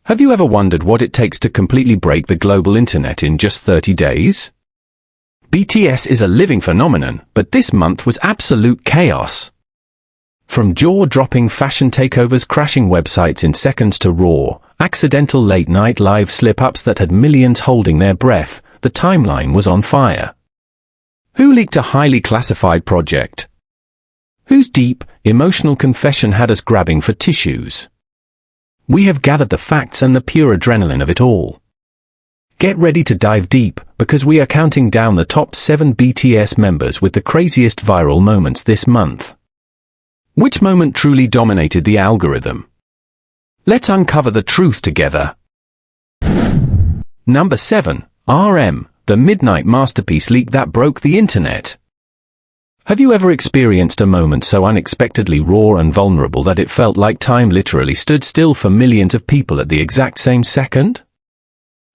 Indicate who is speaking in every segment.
Speaker 1: Have you ever wondered what it takes to completely break the global internet in just 30 days? BTS is a living phenomenon, but this month was absolute chaos. From jaw-dropping fashion takeovers crashing websites in seconds to raw, accidental late-night live slip-ups that had millions holding their breath, the timeline was on fire. Who leaked a highly classified project? Whose deep, emotional confession had us grabbing for tissues? We have gathered the facts and the pure adrenaline of it all. Get ready to dive deep, because we are counting down the top 7 BTS members with the craziest viral moments this month. Which moment truly dominated the algorithm? Let's uncover the truth together. Number 7. RM, the midnight masterpiece leak that broke the internet. Have you ever experienced a moment so unexpectedly raw and vulnerable that it felt like time literally stood still for millions of people at the exact same second?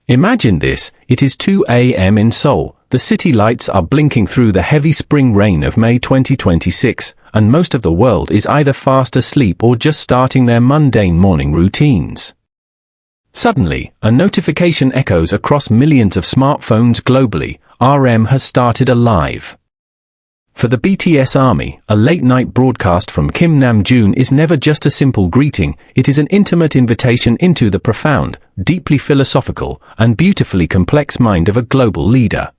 Speaker 1: Imagine this: it is 2 a.m. in Seoul, the city lights are blinking through the heavy spring rain of May 2026, and most of the world is either fast asleep or just starting their mundane morning routines. Suddenly, a notification echoes across millions of smartphones globally: RM has started a live. For the BTS army, a late-night broadcast from Kim Namjoon is never just a simple greeting, it is an intimate invitation into the profound, deeply philosophical, and beautifully complex mind of a global leader.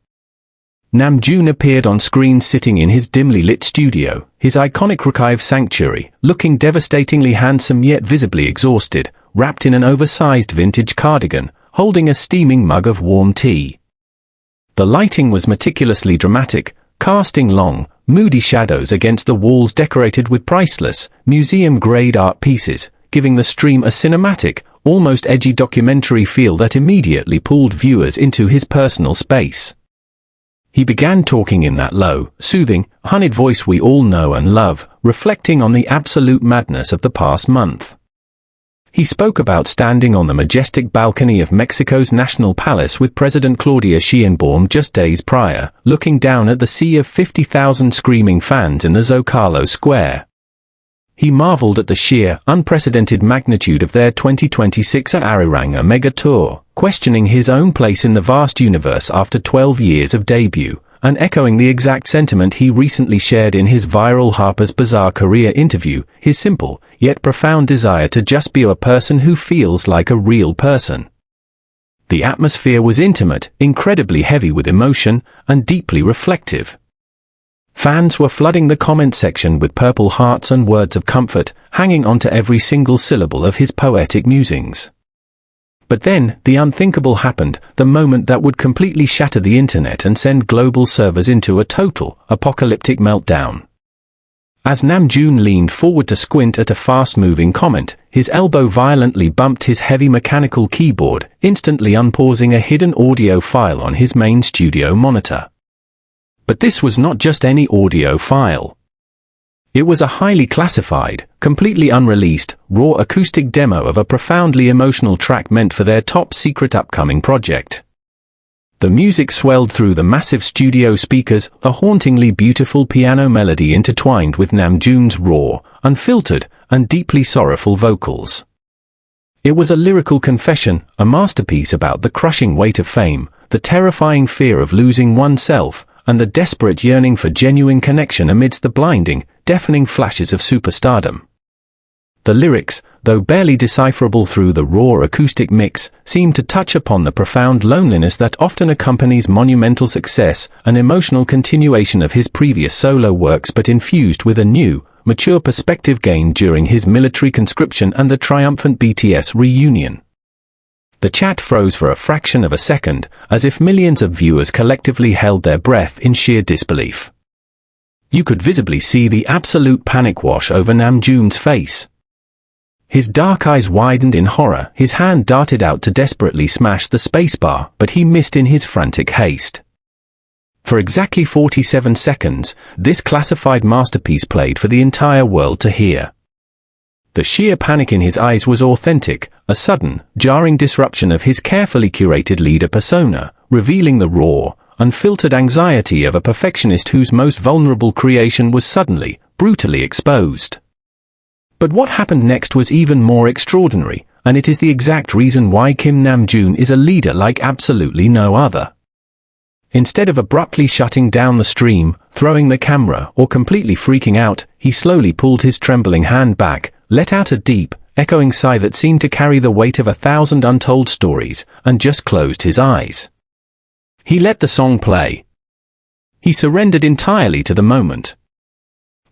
Speaker 1: Namjoon appeared on screen sitting in his dimly lit studio, his iconic archive sanctuary, looking devastatingly handsome yet visibly exhausted, wrapped in an oversized vintage cardigan, holding a steaming mug of warm tea. The lighting was meticulously dramatic, casting long, moody shadows against the walls decorated with priceless, museum-grade art pieces, giving the stream a cinematic, almost edgy documentary feel that immediately pulled viewers into his personal space. He began talking in that low, soothing, honeyed voice we all know and love, reflecting on the absolute madness of the past month. He spoke about standing on the majestic balcony of Mexico's National Palace with President Claudia Sheinbaum just days prior, looking down at the sea of 50,000 screaming fans in the Zocalo Square. He marveled at the sheer, unprecedented magnitude of their 2026 Arirang mega tour, questioning his own place in the vast universe after 12 years of debut, and echoing the exact sentiment he recently shared in his viral Harper's Bazaar Korea interview, his simple, yet profound desire to just be a person who feels like a real person. The atmosphere was intimate, incredibly heavy with emotion, and deeply reflective. Fans were flooding the comment section with purple hearts and words of comfort, hanging onto every single syllable of his poetic musings. But then, the unthinkable happened, the moment that would completely shatter the internet and send global servers into a total, apocalyptic meltdown. As Namjoon leaned forward to squint at a fast-moving comment, his elbow violently bumped his heavy mechanical keyboard, instantly unpausing a hidden audio file on his main studio monitor. But this was not just any audio file. It was a highly classified, completely unreleased, raw acoustic demo of a profoundly emotional track meant for their top-secret upcoming project. The music swelled through the massive studio speakers, a hauntingly beautiful piano melody intertwined with Namjoon's raw, unfiltered, and deeply sorrowful vocals. It was a lyrical confession, a masterpiece about the crushing weight of fame, the terrifying fear of losing oneself, and the desperate yearning for genuine connection amidst the blinding, deafening flashes of superstardom. The lyrics, though barely decipherable through the raw acoustic mix, seemed to touch upon the profound loneliness that often accompanies monumental success, an emotional continuation of his previous solo works but infused with a new, mature perspective gained during his military conscription and the triumphant BTS reunion. The chat froze for a fraction of a second, as if millions of viewers collectively held their breath in sheer disbelief. You could visibly see the absolute panic wash over Namjoon's face. His dark eyes widened in horror, his hand darted out to desperately smash the spacebar, but he missed in his frantic haste. For exactly 47 seconds, this classified masterpiece played for the entire world to hear. The sheer panic in his eyes was authentic, a sudden, jarring disruption of his carefully curated leader persona, revealing the raw, unfiltered anxiety of a perfectionist whose most vulnerable creation was suddenly, brutally exposed. But what happened next was even more extraordinary. and it is the exact reason why Kim Namjoon is a leader like absolutely no other. Instead of abruptly shutting down the stream, throwing the camera, or completely freaking out, he slowly pulled his trembling hand back, let out a deep, echoing sigh that seemed to carry the weight of 1,000 untold stories, and just closed his eyes. He let the song play. He surrendered entirely to the moment.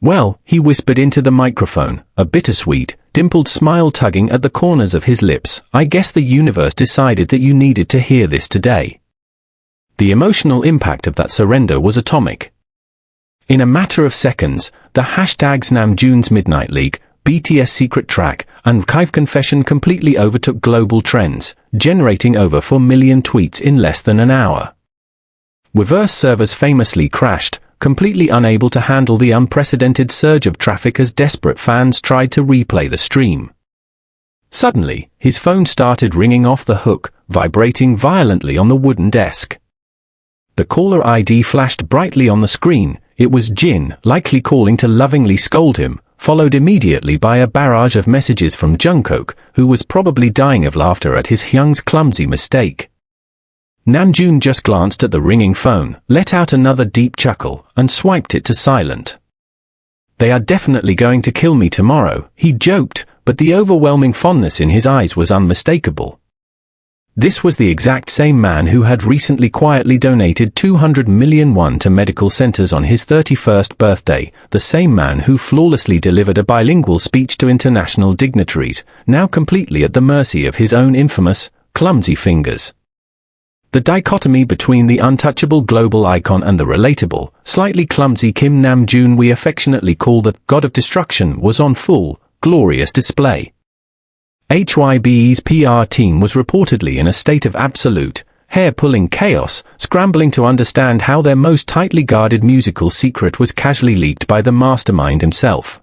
Speaker 1: "Well," he whispered into the microphone, a bittersweet, dimpled smile tugging at the corners of his lips, "I guess the universe decided that you needed to hear this today." The emotional impact of that surrender was atomic. In a matter of seconds, the hashtags Namjoon's Midnight Leak, BTS secret track, and Kyve confession completely overtook global trends, generating over 4 million tweets in less than an hour. Weverse servers famously crashed, completely unable to handle the unprecedented surge of traffic as desperate fans tried to replay the stream. Suddenly, his phone started ringing off the hook, vibrating violently on the wooden desk. The caller ID flashed brightly on the screen. It was Jin, likely calling to lovingly scold him, followed immediately by a barrage of messages from Jungkook, who was probably dying of laughter at his Hyung's clumsy mistake. Namjoon just glanced at the ringing phone, let out another deep chuckle, and swiped it to silent. "They are definitely going to kill me tomorrow," he joked, but the overwhelming fondness in his eyes was unmistakable. This was the exact same man who had recently quietly donated 200 million won to medical centers on his 31st birthday, the same man who flawlessly delivered a bilingual speech to international dignitaries, now completely at the mercy of his own infamous, clumsy fingers. The dichotomy between the untouchable global icon and the relatable, slightly clumsy Kim Namjoon we affectionately call the God of Destruction was on full, glorious display. HYBE's PR team was reportedly in a state of absolute, hair-pulling chaos, scrambling to understand how their most tightly guarded musical secret was casually leaked by the mastermind himself.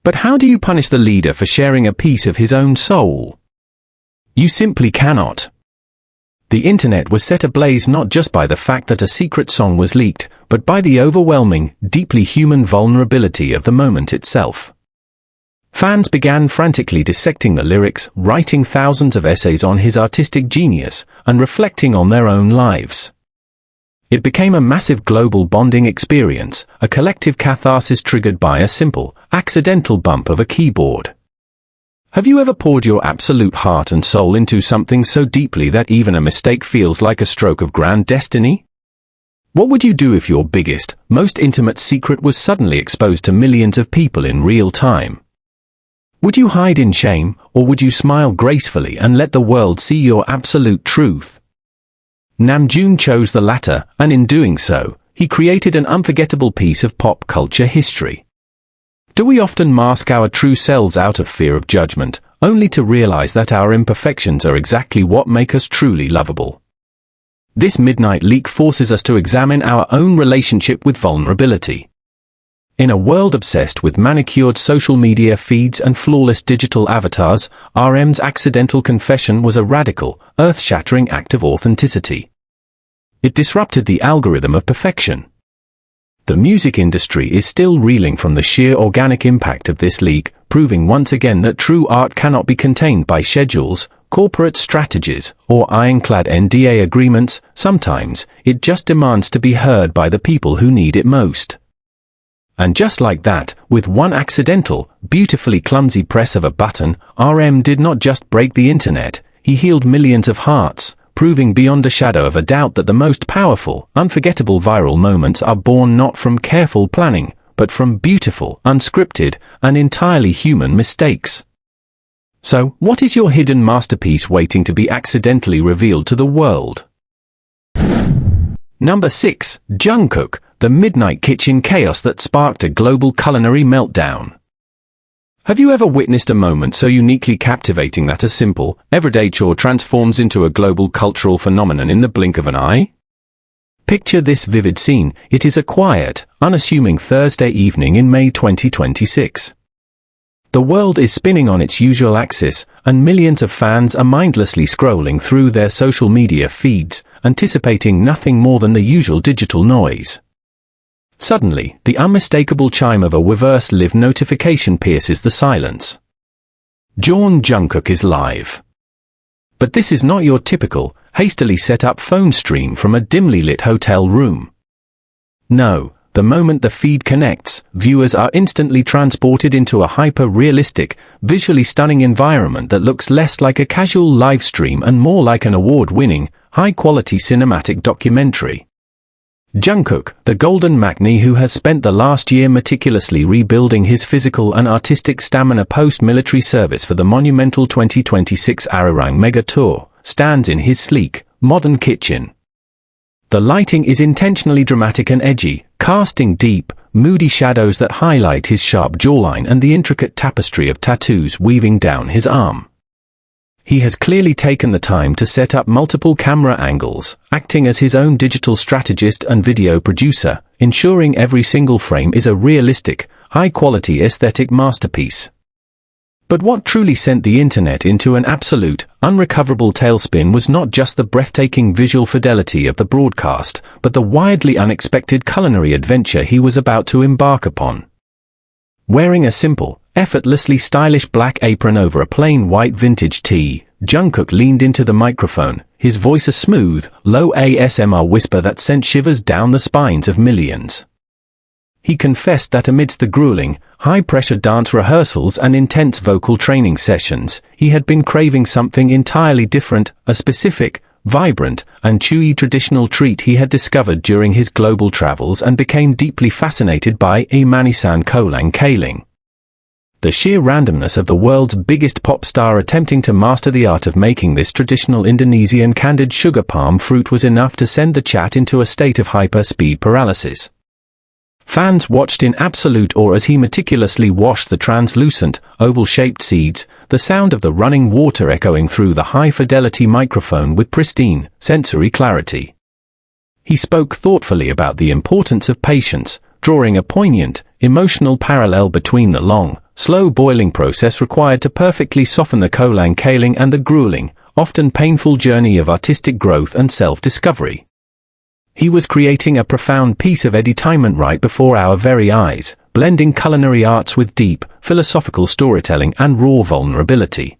Speaker 1: But how do you punish the leader for sharing a piece of his own soul? You simply cannot. The internet was set ablaze not just by the fact that a secret song was leaked, but by the overwhelming, deeply human vulnerability of the moment itself. Fans began frantically dissecting the lyrics, writing thousands of essays on his artistic genius, and reflecting on their own lives. It became a massive global bonding experience, a collective catharsis triggered by a simple, accidental bump of a keyboard. Have you ever poured your absolute heart and soul into something so deeply that even a mistake feels like a stroke of grand destiny? What would you do if your biggest, most intimate secret was suddenly exposed to millions of people in real time? Would you hide in shame, or would you smile gracefully and let the world see your absolute truth? Namjoon chose the latter, and in doing so, he created an unforgettable piece of pop culture history. Do we often mask our true selves out of fear of judgment, only to realize that our imperfections are exactly what make us truly lovable? This midnight leak forces us to examine our own relationship with vulnerability. In a world obsessed with manicured social media feeds and flawless digital avatars, RM's accidental confession was a radical, earth-shattering act of authenticity. It disrupted the algorithm of perfection. The music industry is still reeling from the sheer organic impact of this leak, proving once again that true art cannot be contained by schedules, corporate strategies, or ironclad NDA agreements. Sometimes, it just demands to be heard by the people who need it most. And just like that, with one accidental, beautifully clumsy press of a button, RM did not just break the internet, he healed millions of hearts, proving beyond a shadow of a doubt that the most powerful, unforgettable viral moments are born not from careful planning, but from beautiful, unscripted, and entirely human mistakes. So, what is your hidden masterpiece waiting to be accidentally revealed to the world? Number 6. Jungkook, the midnight kitchen chaos that sparked a global culinary meltdown. Have you ever witnessed a moment so uniquely captivating that a simple, everyday chore transforms into a global cultural phenomenon in the blink of an eye? Picture this vivid scene. It is a quiet, unassuming Thursday evening in May 2026. The world is spinning on its usual axis, and millions of fans are mindlessly scrolling through their social media feeds, anticipating nothing more than the usual digital noise. Suddenly, the unmistakable chime of a Weverse Live notification pierces the silence. Jeon Jungkook is live. But this is not your typical, hastily set up phone stream from a dimly lit hotel room. No, the moment the feed connects, viewers are instantly transported into a hyper-realistic, visually stunning environment that looks less like a casual live stream and more like an award-winning, high-quality cinematic documentary. Jungkook, the golden Maknae who has spent the last year meticulously rebuilding his physical and artistic stamina post-military service for the monumental 2026 Arirang Mega Tour, stands in his sleek, modern kitchen. The lighting is intentionally dramatic and edgy, casting deep, moody shadows that highlight his sharp jawline and the intricate tapestry of tattoos weaving down his arm. He has clearly taken the time to set up multiple camera angles, acting as his own digital strategist and video producer, ensuring every single frame is a realistic, high-quality aesthetic masterpiece. But what truly sent the internet into an absolute, unrecoverable tailspin was not just the breathtaking visual fidelity of the broadcast, but the wildly unexpected culinary adventure he was about to embark upon. Wearing a simple, effortlessly stylish black apron over a plain white vintage tee, Jungkook leaned into the microphone, his voice a smooth, low ASMR whisper that sent shivers down the spines of millions. He confessed that amidst the grueling, high-pressure dance rehearsals and intense vocal training sessions, he had been craving something entirely different, a specific, vibrant, and chewy traditional treat he had discovered during his global travels and became deeply fascinated by a manisan kolang-kaling. The sheer randomness of the world's biggest pop star attempting to master the art of making this traditional Indonesian candied sugar palm fruit was enough to send the chat into a state of hyper-speed paralysis. Fans watched in absolute awe as he meticulously washed the translucent, oval-shaped seeds, the sound of the running water echoing through the high-fidelity microphone with pristine, sensory clarity. He spoke thoughtfully about the importance of patience, drawing a poignant, emotional parallel between the long, slow boiling process required to perfectly soften the kolang-kaling and the grueling, often painful journey of artistic growth and self-discovery. He was creating a profound piece of edutainment right before our very eyes, blending culinary arts with deep, philosophical storytelling and raw vulnerability.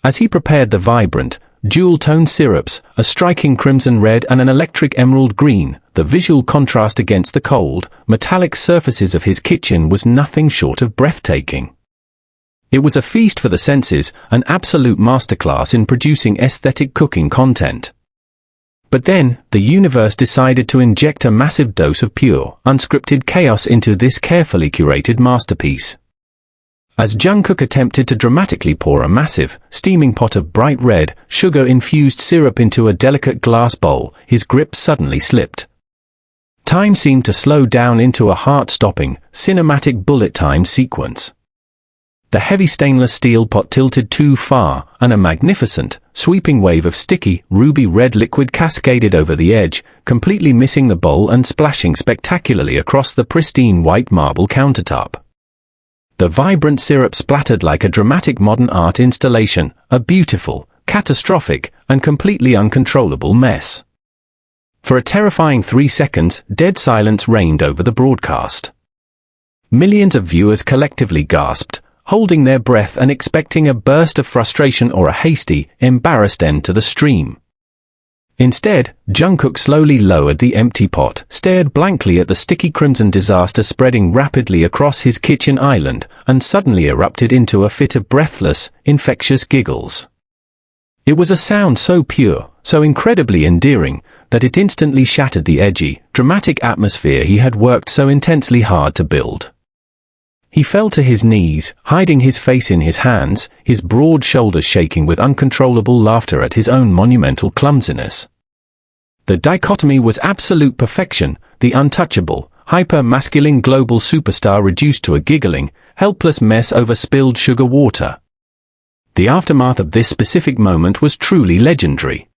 Speaker 1: As he prepared the vibrant, dual-toned syrups, a striking crimson red and an electric emerald green, the visual contrast against the cold, metallic surfaces of his kitchen was nothing short of breathtaking. It was a feast for the senses, an absolute masterclass in producing aesthetic cooking content. But then, the universe decided to inject a massive dose of pure, unscripted chaos into this carefully curated masterpiece. As Jungkook attempted to dramatically pour a massive, steaming pot of bright red, sugar-infused syrup into a delicate glass bowl, his grip suddenly slipped. Time seemed to slow down into a heart-stopping, cinematic bullet time sequence. The heavy stainless steel pot tilted too far, and a magnificent, sweeping wave of sticky, ruby-red liquid cascaded over the edge, completely missing the bowl and splashing spectacularly across the pristine white marble countertop. The vibrant syrup splattered like a dramatic modern art installation, a beautiful, catastrophic, and completely uncontrollable mess. For a terrifying 3 seconds, dead silence reigned over the broadcast. Millions of viewers collectively gasped, holding their breath and expecting a burst of frustration or a hasty, embarrassed end to the stream. Instead, Jungkook slowly lowered the empty pot, stared blankly at the sticky crimson disaster spreading rapidly across his kitchen island, and suddenly erupted into a fit of breathless, infectious giggles. It was a sound so pure, so incredibly endearing, that it instantly shattered the edgy, dramatic atmosphere he had worked so intensely hard to build. He fell to his knees, hiding his face in his hands, his broad shoulders shaking with uncontrollable laughter at his own monumental clumsiness. The dichotomy was absolute perfection, the untouchable, hyper-masculine global superstar reduced to a giggling, helpless mess over spilled sugar water. The aftermath of this specific moment was truly legendary.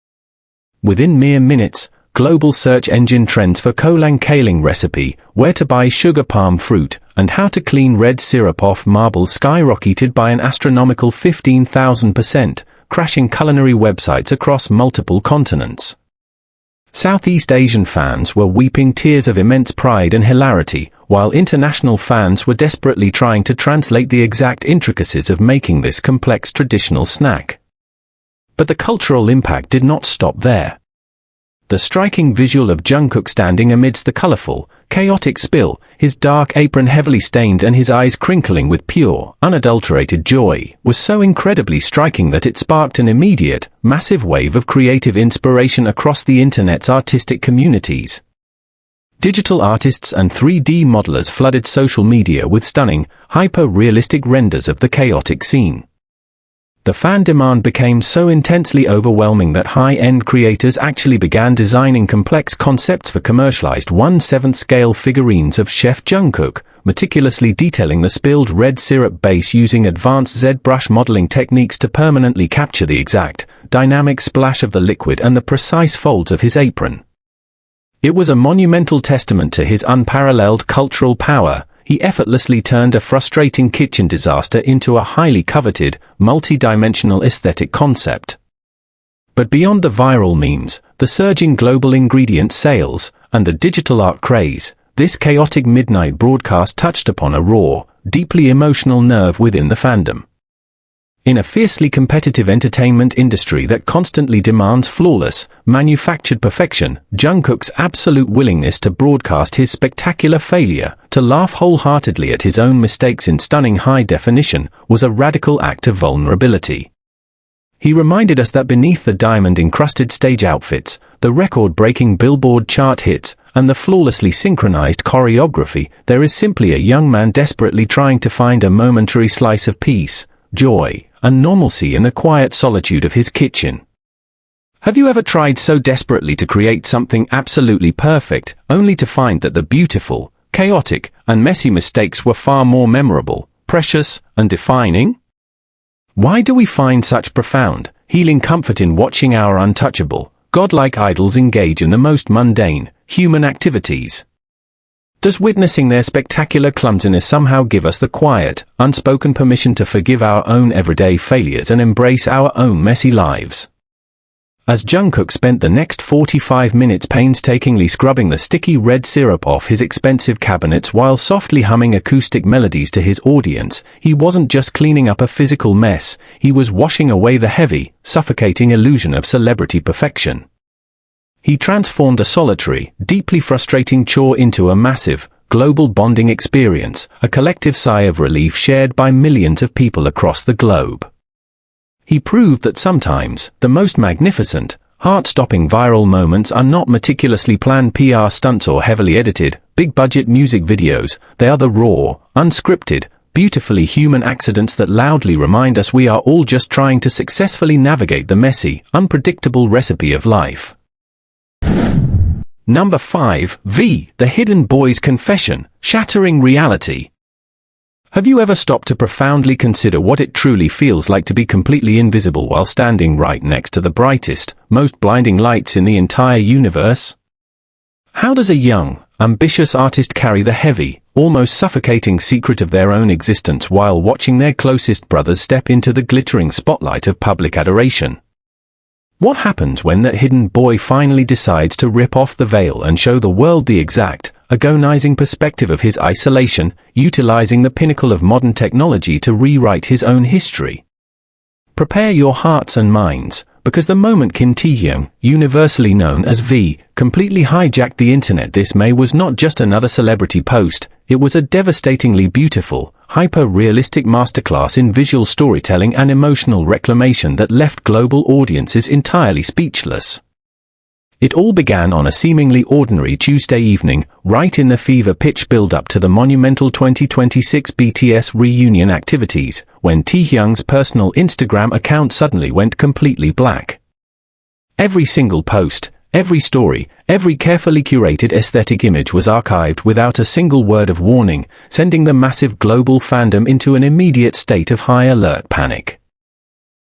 Speaker 1: Within mere minutes, global search engine trends for kolang-kaling recipe, where to buy sugar palm fruit, and how to clean red syrup off marble skyrocketed by an astronomical 15,000%, crashing culinary websites across multiple continents. Southeast Asian fans were weeping tears of immense pride and hilarity, while international fans were desperately trying to translate the exact intricacies of making this complex traditional snack. But the cultural impact did not stop there. The striking visual of Jungkook standing amidst the colorful, chaotic spill, his dark apron heavily stained and his eyes crinkling with pure, unadulterated joy, was so incredibly striking that it sparked an immediate, massive wave of creative inspiration across the internet's artistic communities. Digital artists and 3D modelers flooded social media with stunning, hyper-realistic renders of the chaotic scene. The fan demand became so intensely overwhelming that high-end creators actually began designing complex concepts for commercialized 1/7 scale figurines of Chef Jungkook, meticulously detailing the spilled red syrup base using advanced ZBrush modeling techniques to permanently capture the exact, dynamic splash of the liquid and the precise folds of his apron. It was a monumental testament to his unparalleled cultural power. He effortlessly turned a frustrating kitchen disaster into a highly coveted, multi-dimensional aesthetic concept. But beyond the viral memes, the surging global ingredient sales, and the digital art craze, this chaotic midnight broadcast touched upon a raw, deeply emotional nerve within the fandom. In a fiercely competitive entertainment industry that constantly demands flawless, manufactured perfection, Jungkook's absolute willingness to broadcast his spectacular failure, to laugh wholeheartedly at his own mistakes in stunning high definition, was a radical act of vulnerability. He reminded us that beneath the diamond-encrusted stage outfits, the record-breaking Billboard chart hits, and the flawlessly synchronized choreography, there is simply a young man desperately trying to find a momentary slice of peace, joy, and normalcy in the quiet solitude of his kitchen. Have you ever tried so desperately to create something absolutely perfect, only to find that the beautiful, chaotic, and messy mistakes were far more memorable, precious, and defining? Why do we find such profound, healing comfort in watching our untouchable, godlike idols engage in the most mundane, human activities? Does witnessing their spectacular clumsiness somehow give us the quiet, unspoken permission to forgive our own everyday failures and embrace our own messy lives? As Jungkook spent the next 45 minutes painstakingly scrubbing the sticky red syrup off his expensive cabinets while softly humming acoustic melodies to his audience, he wasn't just cleaning up a physical mess, he was washing away the heavy, suffocating illusion of celebrity perfection. He transformed a solitary, deeply frustrating chore into a massive, global bonding experience, a collective sigh of relief shared by millions of people across the globe. He proved that sometimes, the most magnificent, heart-stopping viral moments are not meticulously planned PR stunts or heavily edited, big-budget music videos, they are the raw, unscripted, beautifully human accidents that loudly remind us we are all just trying to successfully navigate the messy, unpredictable recipe of life. Number 5. The Hidden Boy's Confession, Shattering Reality. Have you ever stopped to profoundly consider what it truly feels like to be completely invisible while standing right next to the brightest, most blinding lights in the entire universe? How does a young, ambitious artist carry the heavy, almost suffocating secret of their own existence while watching their closest brothers step into the glittering spotlight of public adoration? What happens when that hidden boy finally decides to rip off the veil and show the world the exact, agonizing perspective of his isolation, utilizing the pinnacle of modern technology to rewrite his own history? Prepare your hearts and minds, because the moment Kim Taehyung, universally known as V, completely hijacked the internet this May was not just another celebrity post, it was a devastatingly beautiful, hyper-realistic masterclass in visual storytelling and emotional reclamation that left global audiences entirely speechless. It all began on a seemingly ordinary Tuesday evening, right in the fever-pitch build-up to the monumental 2026 BTS reunion activities, when Taehyung's personal Instagram account suddenly went completely black. Every single post, every story, every carefully curated aesthetic image was archived without a single word of warning, sending the massive global fandom into an immediate state of high-alert panic.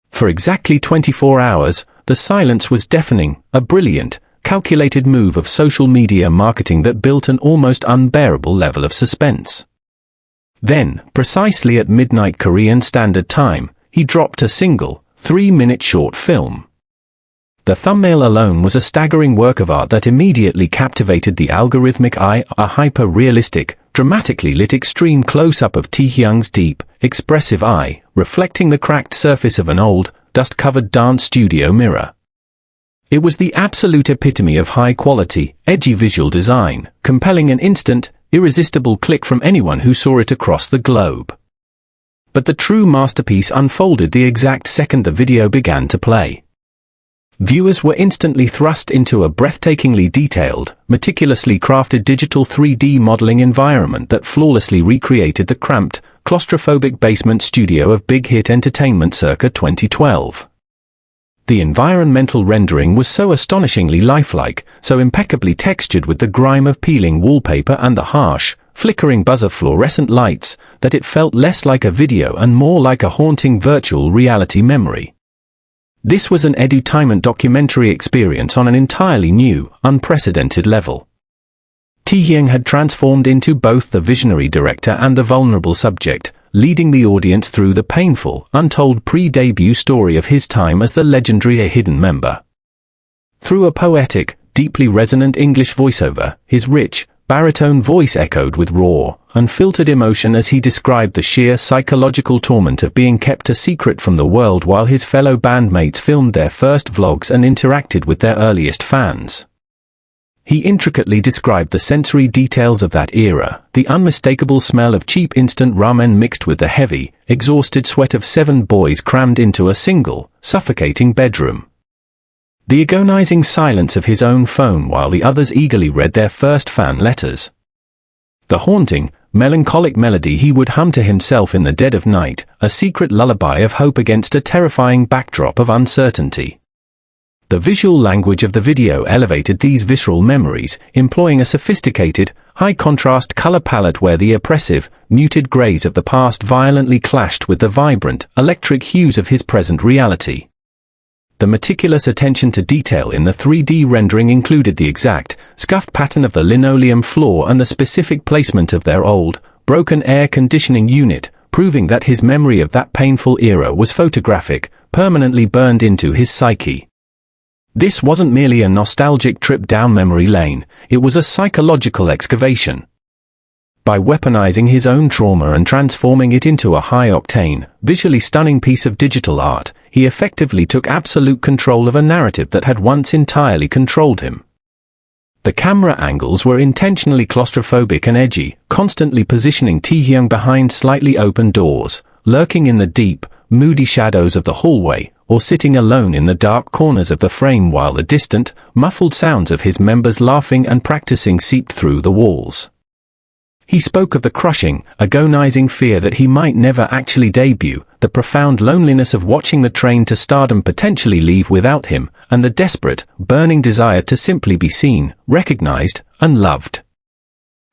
Speaker 1: For exactly 24 hours, the silence was deafening, a brilliant, calculated move of social media marketing that built an almost unbearable level of suspense. Then, precisely at midnight Korean Standard Time, he dropped a single, 3-minute short film. The thumbnail alone was a staggering work of art that immediately captivated the algorithmic eye, a hyper-realistic, dramatically lit extreme close-up of Taehyung's deep, expressive eye, reflecting the cracked surface of an old, dust-covered dance studio mirror. It was the absolute epitome of high-quality, edgy visual design, compelling an instant, irresistible click from anyone who saw it across the globe. But the true masterpiece unfolded the exact second the video began to play. Viewers were instantly thrust into a breathtakingly detailed, meticulously crafted digital 3D modeling environment that flawlessly recreated the cramped, claustrophobic basement studio of Big Hit Entertainment circa 2012. The environmental rendering was so astonishingly lifelike, so impeccably textured with the grime of peeling wallpaper and the harsh, flickering buzz of fluorescent lights, that it felt less like a video and more like a haunting virtual reality memory. This was an edutainment documentary experience on an entirely new, unprecedented level. Taehyung had transformed into both the visionary director and the vulnerable subject, leading the audience through the painful, untold pre-debut story of his time as the legendary A Hidden member. Through a poetic, deeply resonant English voiceover, his rich, baritone voice echoed with raw, unfiltered emotion as he described the sheer psychological torment of being kept a secret from the world while his fellow bandmates filmed their first vlogs and interacted with their earliest fans. He intricately described the sensory details of that era, the unmistakable smell of cheap instant ramen mixed with the heavy, exhausted sweat of 7 boys crammed into a single, suffocating bedroom. The agonizing silence of his own phone while the others eagerly read their first fan letters. The haunting, melancholic melody he would hum to himself in the dead of night, a secret lullaby of hope against a terrifying backdrop of uncertainty. The visual language of the video elevated these visceral memories, employing a sophisticated, high-contrast color palette where the oppressive, muted grays of the past violently clashed with the vibrant, electric hues of his present reality. The meticulous attention to detail in the 3D rendering included the exact, scuffed pattern of the linoleum floor and the specific placement of their old, broken air conditioning unit, proving that his memory of that painful era was photographic, permanently burned into his psyche. This wasn't merely a nostalgic trip down memory lane, it was a psychological excavation. By weaponizing his own trauma and transforming it into a high-octane, visually stunning piece of digital art, he effectively took absolute control of a narrative that had once entirely controlled him. The camera angles were intentionally claustrophobic and edgy, constantly positioning Taehyung behind slightly open doors, lurking in the deep, moody shadows of the hallway, or sitting alone in the dark corners of the frame while the distant, muffled sounds of his members laughing and practicing seeped through the walls. He spoke of the crushing, agonizing fear that he might never actually debut, the profound loneliness of watching the train to stardom potentially leave without him, and the desperate, burning desire to simply be seen, recognized, and loved.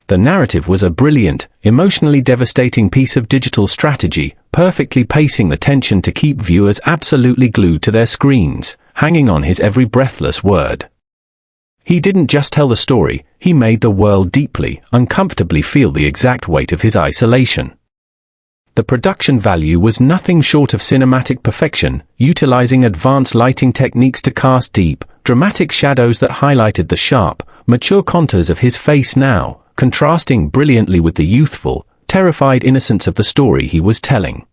Speaker 1: The narrative was a brilliant, emotionally devastating piece of digital strategy, perfectly pacing the tension to keep viewers absolutely glued to their screens, hanging on his every breathless word. He didn't just tell the story, he made the world deeply, uncomfortably feel the exact weight of his isolation. The production value was nothing short of cinematic perfection, utilizing advanced lighting techniques to cast deep, dramatic shadows that highlighted the sharp, mature contours of his face now, contrasting brilliantly with the youthful, terrified innocence of the story he was telling.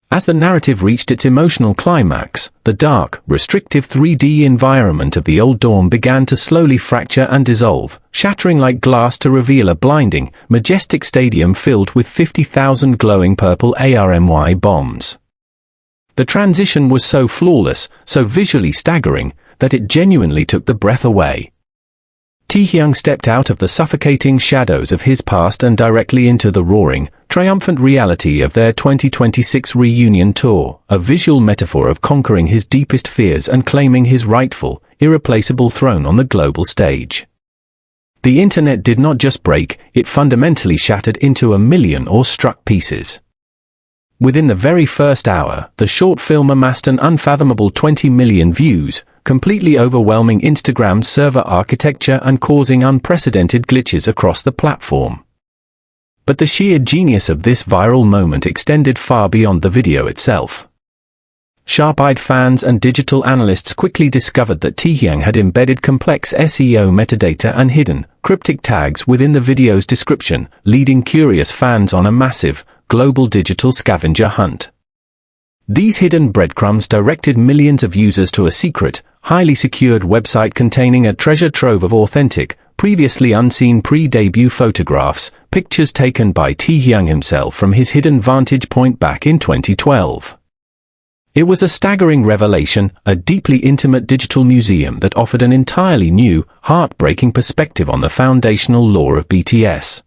Speaker 1: As the narrative reached its emotional climax, the dark, restrictive 3D environment of the old dorm began to slowly fracture and dissolve, shattering like glass to reveal a blinding, majestic stadium filled with 50,000 glowing purple ARMY bombs. The transition was so flawless, so visually staggering, that it genuinely took the breath away. Taehyung stepped out of the suffocating shadows of his past and directly into the roaring, triumphant reality of their 2026 reunion tour, a visual metaphor of conquering his deepest fears and claiming his rightful, irreplaceable throne on the global stage. The internet did not just break, it fundamentally shattered into a million awestruck pieces. Within the very first hour, the short film amassed an unfathomable 20 million views, completely overwhelming Instagram's server architecture and causing unprecedented glitches across the platform. But the sheer genius of this viral moment extended far beyond the video itself. Sharp-eyed fans and digital analysts quickly discovered that Taehyung had embedded complex SEO metadata and hidden, cryptic tags within the video's description, leading curious fans on a massive, global digital scavenger hunt. These hidden breadcrumbs directed millions of users to a secret, highly secured website containing a treasure trove of authentic, previously unseen pre-debut photographs, pictures taken by Taehyung himself from his hidden vantage point back in 2012. It was a staggering revelation, a deeply intimate digital museum that offered an entirely new, heartbreaking perspective on the foundational lore of BTS.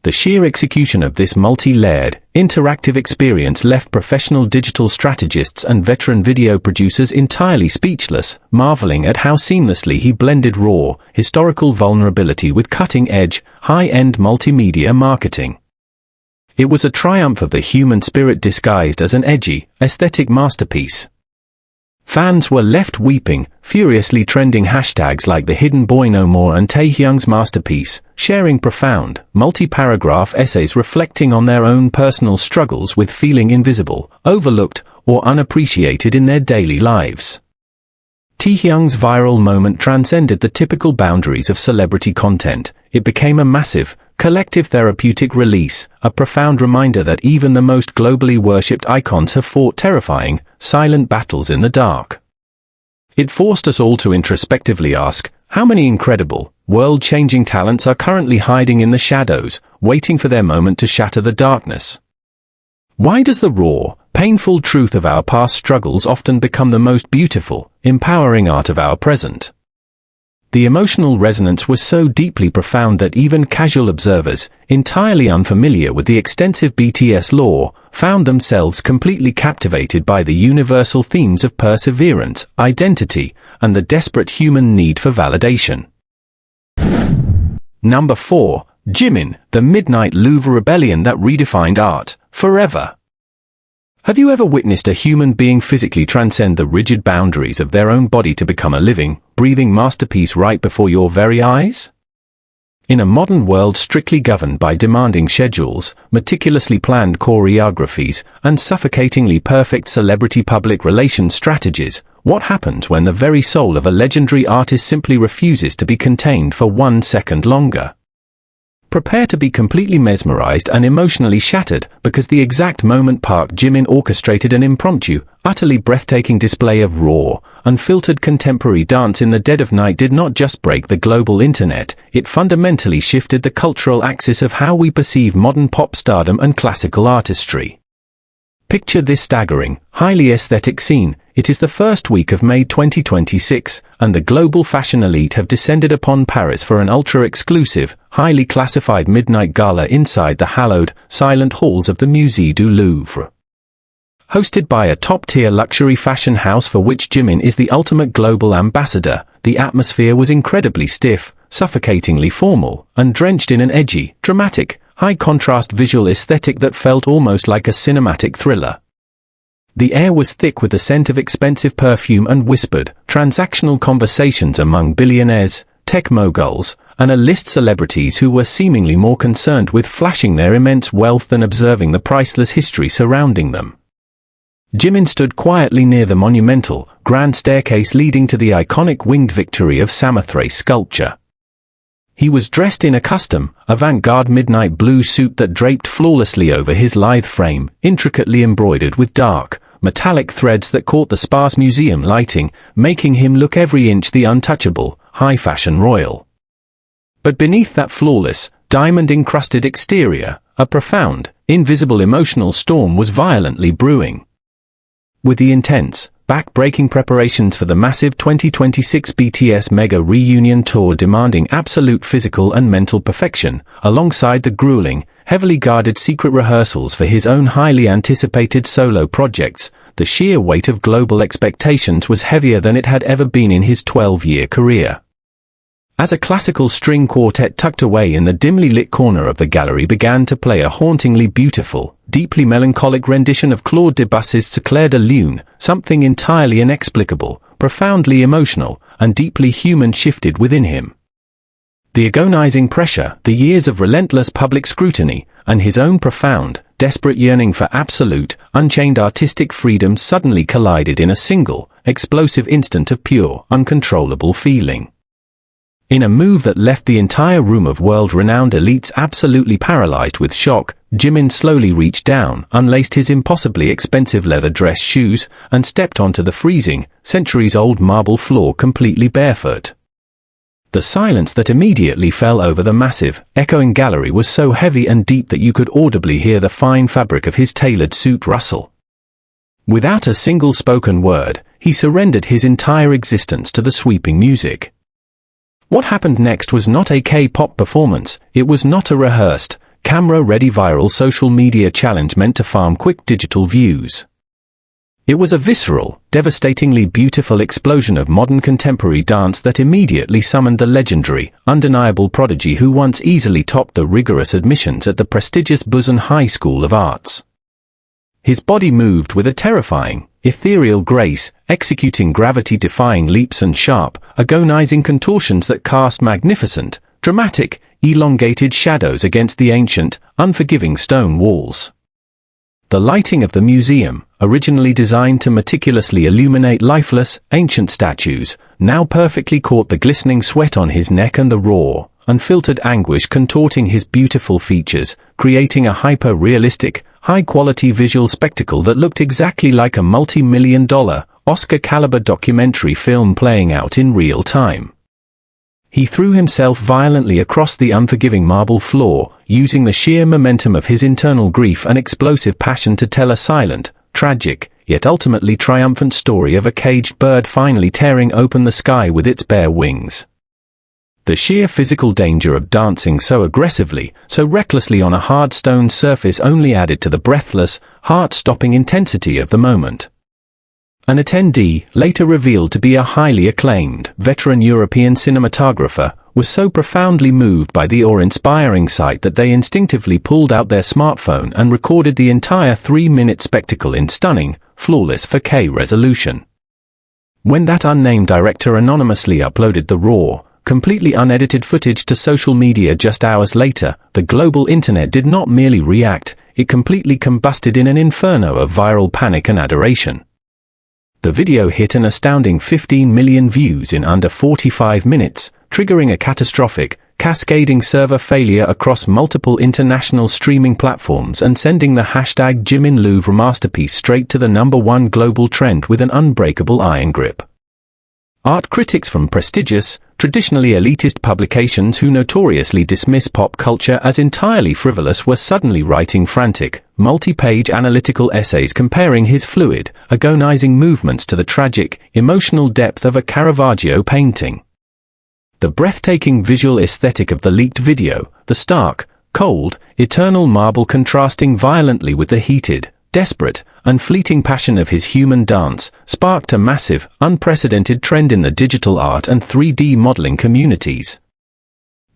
Speaker 1: The sheer execution of this multi-layered, interactive experience left professional digital strategists and veteran video producers entirely speechless, marveling at how seamlessly he blended raw, historical vulnerability with cutting-edge, high-end multimedia marketing. It was a triumph of the human spirit disguised as an edgy, aesthetic masterpiece. Fans were left weeping, furiously trending hashtags like The Hidden Boy No More and Taehyung's masterpiece, sharing profound, multi-paragraph essays reflecting on their own personal struggles with feeling invisible, overlooked, or unappreciated in their daily lives. Taehyung's viral moment transcended the typical boundaries of celebrity content. It became a massive, collective therapeutic release, a profound reminder that even the most globally worshipped icons have fought terrifying, silent battles in the dark. It forced us all to introspectively ask, how many incredible, world-changing talents are currently hiding in the shadows, waiting for their moment to shatter the darkness? Why does the raw, painful truth of our past struggles often become the most beautiful, empowering art of our present? The emotional resonance was so deeply profound that even casual observers, entirely unfamiliar with the extensive BTS lore, found themselves completely captivated by the universal themes of perseverance, identity, and the desperate human need for validation. Number 4. Jimin, the Midnight Louvre rebellion that redefined art, forever. Have you ever witnessed a human being physically transcend the rigid boundaries of their own body to become a living, breathing masterpiece right before your very eyes? In a modern world strictly governed by demanding schedules, meticulously planned choreographies, and suffocatingly perfect celebrity public relations strategies, what happens when the very soul of a legendary artist simply refuses to be contained for 1 second longer? Prepare to be completely mesmerized and emotionally shattered, because the exact moment Park Jimin orchestrated an impromptu, utterly breathtaking display of raw, unfiltered contemporary dance in the dead of night did not just break the global internet, it fundamentally shifted the cultural axis of how we perceive modern pop stardom and classical artistry. Picture this staggering, highly aesthetic scene. It is the first week of May 2026, and the global fashion elite have descended upon Paris for an ultra-exclusive, highly classified midnight gala inside the hallowed, silent halls of the Musée du Louvre. Hosted by a top-tier luxury fashion house for which Jimin is the ultimate global ambassador, the atmosphere was incredibly stiff, suffocatingly formal, and drenched in an edgy, dramatic, high-contrast visual aesthetic that felt almost like a cinematic thriller. The air was thick with the scent of expensive perfume and whispered, transactional conversations among billionaires, tech moguls, and A-list celebrities who were seemingly more concerned with flashing their immense wealth than observing the priceless history surrounding them. Jimin stood quietly near the monumental, grand staircase leading to the iconic winged victory of Samothrace sculpture. He was dressed in a custom, avant-garde midnight blue suit that draped flawlessly over his lithe frame, intricately embroidered with dark, metallic threads that caught the sparse museum lighting, making him look every inch the untouchable, high-fashion royal. But beneath that flawless, diamond-encrusted exterior, a profound, invisible emotional storm was violently brewing. With the intense, back-breaking preparations for the massive 2026 BTS mega reunion tour demanding absolute physical and mental perfection, alongside the grueling, heavily guarded secret rehearsals for his own highly anticipated solo projects, the sheer weight of global expectations was heavier than it had ever been in his 12-year career. As a classical string quartet tucked away in the dimly lit corner of the gallery began to play a hauntingly beautiful, deeply melancholic rendition of Claude Debussy's Clair de Lune, something entirely inexplicable, profoundly emotional, and deeply human shifted within him. The agonizing pressure, the years of relentless public scrutiny, and his own profound, desperate yearning for absolute, unchained artistic freedom suddenly collided in a single, explosive instant of pure, uncontrollable feeling. In a move that left the entire room of world-renowned elites absolutely paralyzed with shock, Jimin slowly reached down, unlaced his impossibly expensive leather dress shoes, and stepped onto the freezing, centuries-old marble floor completely barefoot. The silence that immediately fell over the massive, echoing gallery was so heavy and deep that you could audibly hear the fine fabric of his tailored suit rustle. Without a single spoken word, he surrendered his entire existence to the sweeping music. What happened next was not a K-pop performance, it was not a rehearsed, camera-ready viral social media challenge meant to farm quick digital views. It was a visceral, devastatingly beautiful explosion of modern contemporary dance that immediately summoned the legendary, undeniable prodigy who once easily topped the rigorous admissions at the prestigious Busan High School of Arts. His body moved with a terrifying, ethereal grace, executing gravity-defying leaps and sharp, agonizing contortions that cast magnificent, dramatic, elongated shadows against the ancient, unforgiving stone walls. The lighting of the museum, originally designed to meticulously illuminate lifeless, ancient statues, now perfectly caught the glistening sweat on his neck and the raw, unfiltered anguish contorting his beautiful features, creating a hyper-realistic, high-quality visual spectacle that looked exactly like a multi-million-dollar, Oscar-caliber documentary film playing out in real time. He threw himself violently across the unforgiving marble floor, using the sheer momentum of his internal grief and explosive passion to tell a silent, tragic, yet ultimately triumphant story of a caged bird finally tearing open the sky with its bare wings. The sheer physical danger of dancing so aggressively, so recklessly on a hard stone surface only added to the breathless, heart-stopping intensity of the moment. An attendee, later revealed to be a highly acclaimed, veteran European cinematographer, was so profoundly moved by the awe-inspiring sight that they instinctively pulled out their smartphone and recorded the entire 3-minute spectacle in stunning, flawless 4K resolution. When that unnamed director anonymously uploaded the raw, completely unedited footage to social media just hours later, the global internet did not merely react, it completely combusted in an inferno of viral panic and adoration. The video hit an astounding 15 million views in under 45 minutes, triggering a catastrophic, cascading server failure across multiple international streaming platforms and sending the hashtag Jimin Louvre masterpiece straight to the #1 global trend with an unbreakable iron grip. Art critics from prestigious, traditionally elitist publications who notoriously dismiss pop culture as entirely frivolous were suddenly writing frantic, multi-page analytical essays comparing his fluid, agonizing movements to the tragic, emotional depth of a Caravaggio painting. The breathtaking visual aesthetic of the leaked video, the stark, cold, eternal marble contrasting violently with the heated, desperate, and fleeting passion of his human dance, sparked a massive, unprecedented trend in the digital art and 3D modeling communities.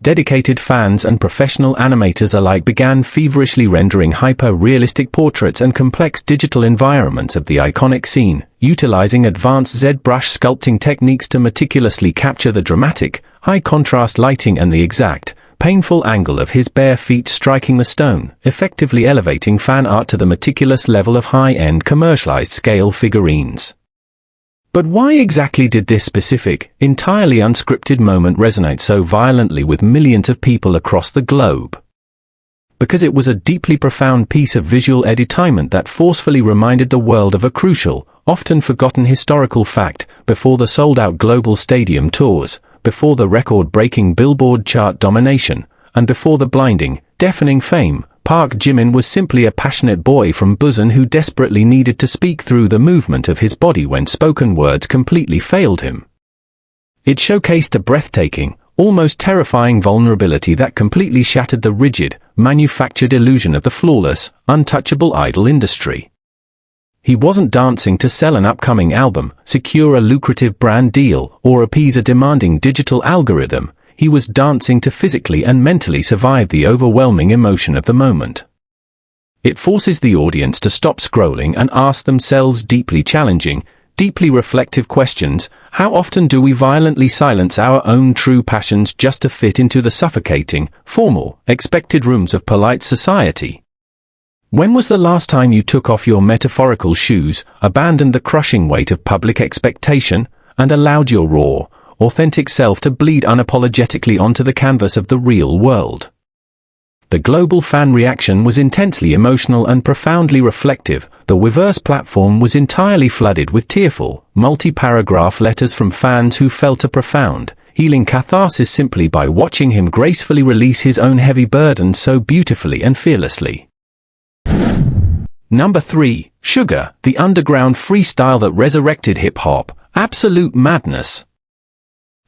Speaker 1: Dedicated fans and professional animators alike began feverishly rendering hyper-realistic portraits and complex digital environments of the iconic scene, utilizing advanced ZBrush sculpting techniques to meticulously capture the dramatic, high-contrast lighting and the exact, painful angle of his bare feet striking the stone, effectively elevating fan art to the meticulous level of high-end commercialized-scale figurines. But why exactly did this specific, entirely unscripted moment resonate so violently with millions of people across the globe? Because it was a deeply profound piece of visual edutainment that forcefully reminded the world of a crucial, often forgotten historical fact: before the sold-out global stadium tours, before the record-breaking Billboard chart domination, and before the blinding, deafening fame, Park Jimin was simply a passionate boy from Busan who desperately needed to speak through the movement of his body when spoken words completely failed him. It showcased a breathtaking, almost terrifying vulnerability that completely shattered the rigid, manufactured illusion of the flawless, untouchable idol industry. He wasn't dancing to sell an upcoming album, secure a lucrative brand deal, or appease a demanding digital algorithm. He was dancing to physically and mentally survive the overwhelming emotion of the moment. It forces the audience to stop scrolling and ask themselves deeply challenging, deeply reflective questions. How often do we violently silence our own true passions just to fit into the suffocating, formal, expected rooms of polite society? When was the last time you took off your metaphorical shoes, abandoned the crushing weight of public expectation, and allowed your raw, authentic self to bleed unapologetically onto the canvas of the real world? The global fan reaction was intensely emotional and profoundly reflective. The Weverse platform was entirely flooded with tearful, multi-paragraph letters from fans who felt a profound, healing catharsis simply by watching him gracefully release his own heavy burden so beautifully and fearlessly. Number 3. Sugar, the underground freestyle that resurrected hip-hop. Absolute madness.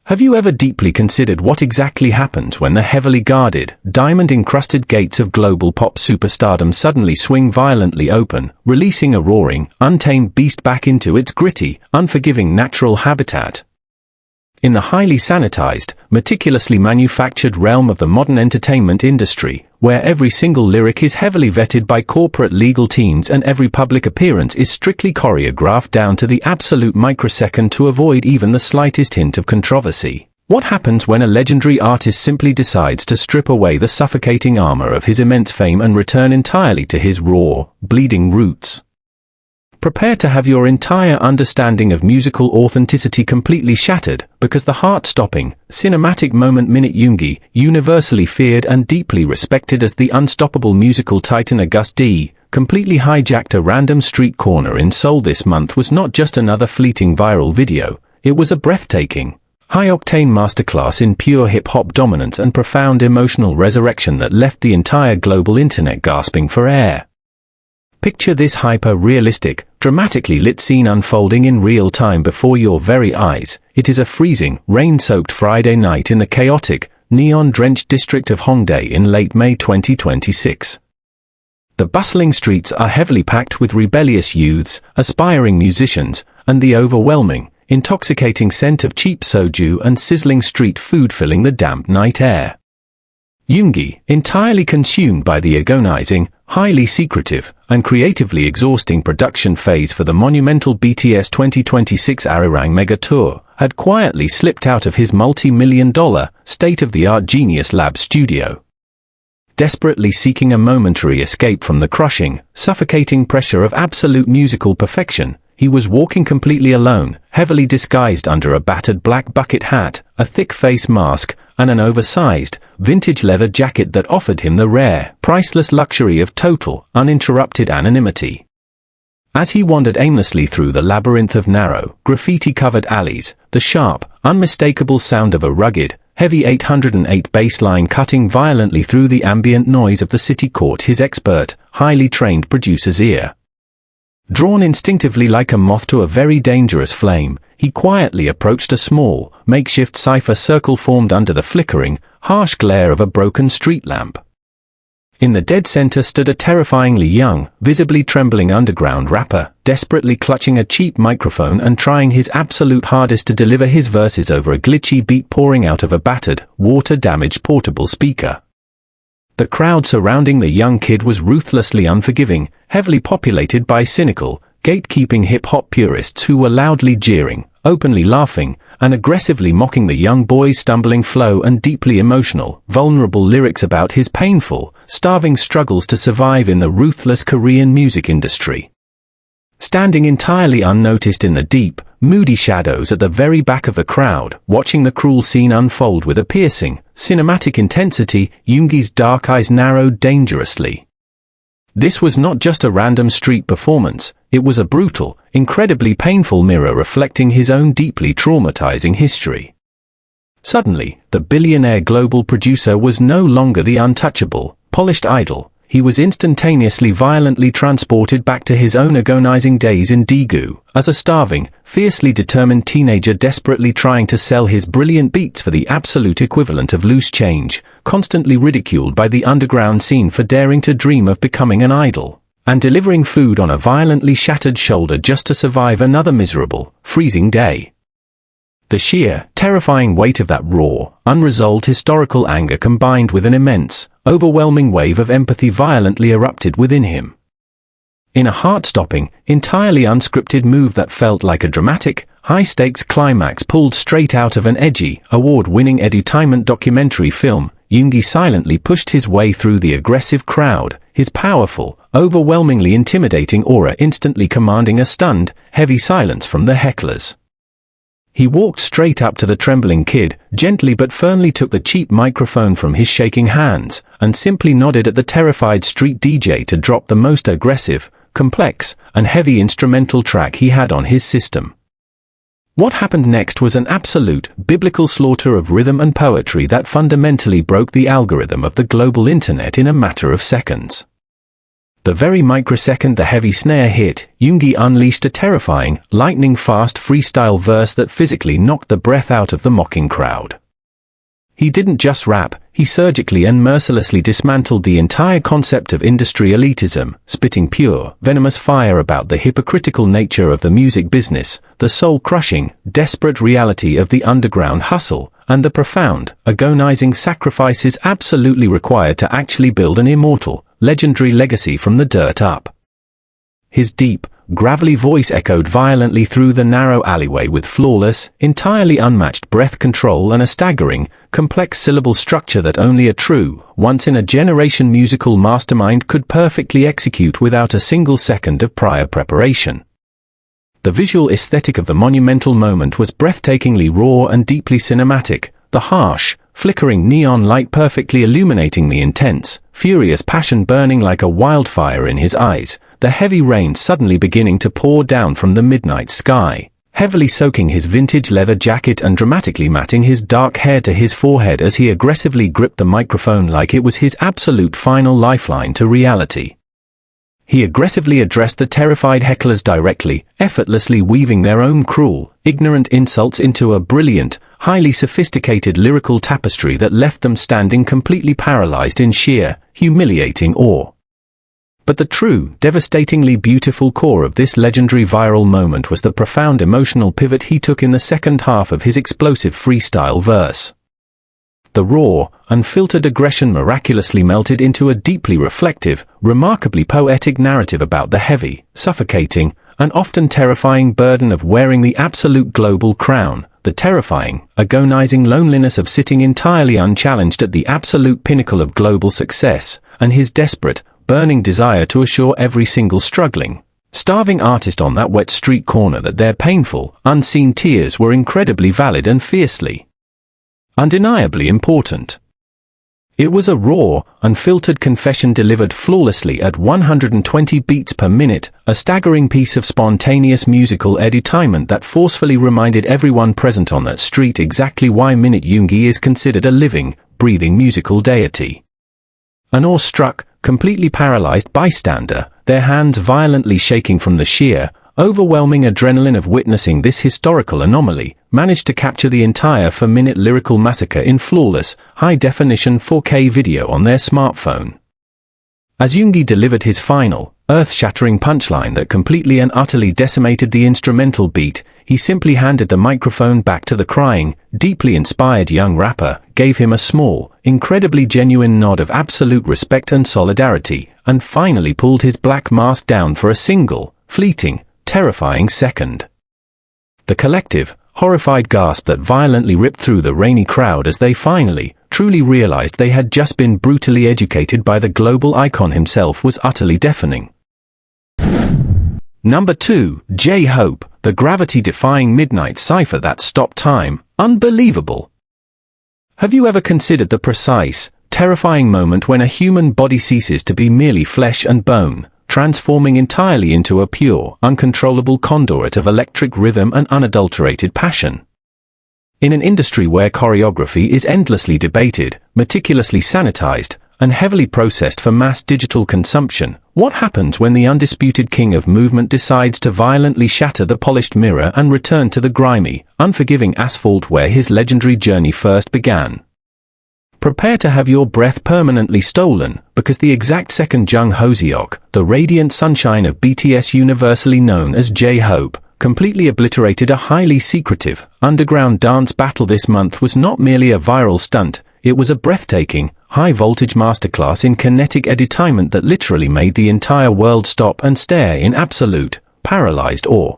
Speaker 1: Have you ever deeply considered what exactly happens when the heavily guarded, diamond-encrusted gates of global pop superstardom suddenly swing violently open, releasing a roaring, untamed beast back into its gritty, unforgiving natural habitat? In the highly sanitized, meticulously manufactured realm of the modern entertainment industry, where every single lyric is heavily vetted by corporate legal teams and every public appearance is strictly choreographed down to the absolute microsecond to avoid even the slightest hint of controversy, what happens when a legendary artist simply decides to strip away the suffocating armor of his immense fame and return entirely to his raw, bleeding roots? Prepare to have your entire understanding of musical authenticity completely shattered, because the heart-stopping, cinematic moment Minute Yoongi, universally feared and deeply respected as the unstoppable musical titan August D, completely hijacked a random street corner in Seoul this month, was not just another fleeting viral video, it was a breathtaking, high-octane masterclass in pure hip-hop dominance and profound emotional resurrection that left the entire global internet gasping for air. Picture this hyper-realistic, dramatically lit scene unfolding in real time before your very eyes. It is a freezing, rain-soaked Friday night in the chaotic, neon-drenched district of Hongdae in late May 2026. The bustling streets are heavily packed with rebellious youths, aspiring musicians, and the overwhelming, intoxicating scent of cheap soju and sizzling street food filling the damp night air. Yoongi, entirely consumed by the agonizing, highly secretive, and creatively exhausting production phase for the monumental BTS 2026 Arirang Mega Tour, had quietly slipped out of his multi-million-dollar, state-of-the-art Genius Lab studio. Desperately seeking a momentary escape from the crushing, suffocating pressure of absolute musical perfection, he was walking completely alone, heavily disguised under a battered black bucket hat, a thick face mask, and an oversized, vintage leather jacket that offered him the rare, priceless luxury of total, uninterrupted anonymity. As he wandered aimlessly through the labyrinth of narrow, graffiti-covered alleys, the sharp, unmistakable sound of a rugged, heavy 808 bass line cutting violently through the ambient noise of the city caught his expert, highly trained producer's ear. Drawn instinctively like a moth to a very dangerous flame, he quietly approached a small, makeshift cipher circle formed under the flickering, harsh glare of a broken street lamp. In the dead center stood a terrifyingly young, visibly trembling underground rapper, desperately clutching a cheap microphone and trying his absolute hardest to deliver his verses over a glitchy beat pouring out of a battered, water-damaged portable speaker. The crowd surrounding the young kid was ruthlessly unforgiving, heavily populated by cynical, gatekeeping hip-hop purists who were loudly jeering, openly laughing, and aggressively mocking the young boy's stumbling flow and deeply emotional, vulnerable lyrics about his painful, starving struggles to survive in the ruthless Korean music industry. Standing entirely unnoticed in the deep, moody shadows at the very back of the crowd, watching the cruel scene unfold with a piercing, cinematic intensity, Yoongi's dark eyes narrowed dangerously. This was not just a random street performance, it was a brutal, incredibly painful mirror reflecting his own deeply traumatizing history. Suddenly, the billionaire global producer was no longer the untouchable, polished idol. He was instantaneously violently transported back to his own agonizing days in Daegu, as a starving, fiercely determined teenager desperately trying to sell his brilliant beats for the absolute equivalent of loose change, constantly ridiculed by the underground scene for daring to dream of becoming an idol, and delivering food on a violently shattered shoulder just to survive another miserable, freezing day. The sheer, terrifying weight of that raw, unresolved historical anger combined with an immense, overwhelming wave of empathy violently erupted within him. In a heart-stopping, entirely unscripted move that felt like a dramatic, high-stakes climax pulled straight out of an edgy, award-winning edutainment documentary film, Yoongi silently pushed his way through the aggressive crowd, his powerful, overwhelmingly intimidating aura instantly commanding a stunned, heavy silence from the hecklers. He walked straight up to the trembling kid, gently but firmly took the cheap microphone from his shaking hands, and simply nodded at the terrified street DJ to drop the most aggressive, complex, and heavy instrumental track he had on his system. What happened next was an absolute, biblical slaughter of rhythm and poetry that fundamentally broke the algorithm of the global internet in a matter of seconds. The very microsecond the heavy snare hit, Yoongi unleashed a terrifying, lightning-fast freestyle verse that physically knocked the breath out of the mocking crowd. He didn't just rap, he surgically and mercilessly dismantled the entire concept of industry elitism, spitting pure, venomous fire about the hypocritical nature of the music business, the soul-crushing, desperate reality of the underground hustle, and the profound, agonizing sacrifices absolutely required to actually build an immortal, legendary legacy from the dirt up. His deep, gravelly voice echoed violently through the narrow alleyway with flawless, entirely unmatched breath control and a staggering, complex syllable structure that only a true, once-in-a-generation musical mastermind could perfectly execute without a single second of prior preparation. The visual aesthetic of the monumental moment was breathtakingly raw and deeply cinematic, the harsh, flickering neon light perfectly illuminating the intense, furious passion burning like a wildfire in his eyes, the heavy rain suddenly beginning to pour down from the midnight sky, heavily soaking his vintage leather jacket and dramatically matting his dark hair to his forehead as he aggressively gripped the microphone like it was his absolute final lifeline to reality. He aggressively addressed the terrified hecklers directly, effortlessly weaving their own cruel, ignorant insults into a brilliant, highly sophisticated lyrical tapestry that left them standing completely paralyzed in sheer, humiliating awe. But the true, devastatingly beautiful core of this legendary viral moment was the profound emotional pivot he took in the second half of his explosive freestyle verse. The raw, unfiltered aggression miraculously melted into a deeply reflective, remarkably poetic narrative about the heavy, suffocating, and often terrifying burden of wearing the absolute global crown, the terrifying, agonizing loneliness of sitting entirely unchallenged at the absolute pinnacle of global success, and his desperate, burning desire to assure every single struggling, starving artist on that wet street corner that their painful, unseen tears were incredibly valid and fiercely, undeniably important. It was a raw, unfiltered confession delivered flawlessly at 120 beats per minute, a staggering piece of spontaneous musical edutainment that forcefully reminded everyone present on that street exactly why Minute Yoongi is considered a living, breathing musical deity. An awe-struck, completely paralyzed bystander, their hands violently shaking from the sheer, overwhelming adrenaline of witnessing this historical anomaly, managed to capture the entire 4-minute lyrical massacre in flawless, high-definition 4K video on their smartphone. As Yoongi delivered his final, earth-shattering punchline that completely and utterly decimated the instrumental beat, he simply handed the microphone back to the crying, deeply inspired young rapper, gave him a small, incredibly genuine nod of absolute respect and solidarity, and finally pulled his black mask down for a single, fleeting, terrifying second. The collective, horrified gasp that violently ripped through the rainy crowd as they finally, truly realized they had just been brutally educated by the global icon himself was utterly deafening. Number 2, J-Hope, the gravity-defying midnight cipher that stopped time, unbelievable. Have you ever considered the precise, terrifying moment when a human body ceases to be merely flesh and bone, transforming entirely into a pure, uncontrollable conduit of electric rhythm and unadulterated passion? In an industry where choreography is endlessly debated, meticulously sanitized, and heavily processed for mass digital consumption, what happens when the undisputed king of movement decides to violently shatter the polished mirror and return to the grimy, unforgiving asphalt where his legendary journey first began? Prepare to have your breath permanently stolen, because the exact second Jung Hoseok, the radiant sunshine of BTS universally known as J-Hope, completely obliterated a highly secretive, underground dance battle this month was not merely a viral stunt, it was a breathtaking, high-voltage masterclass in kinetic edutainment that literally made the entire world stop and stare in absolute, paralyzed awe.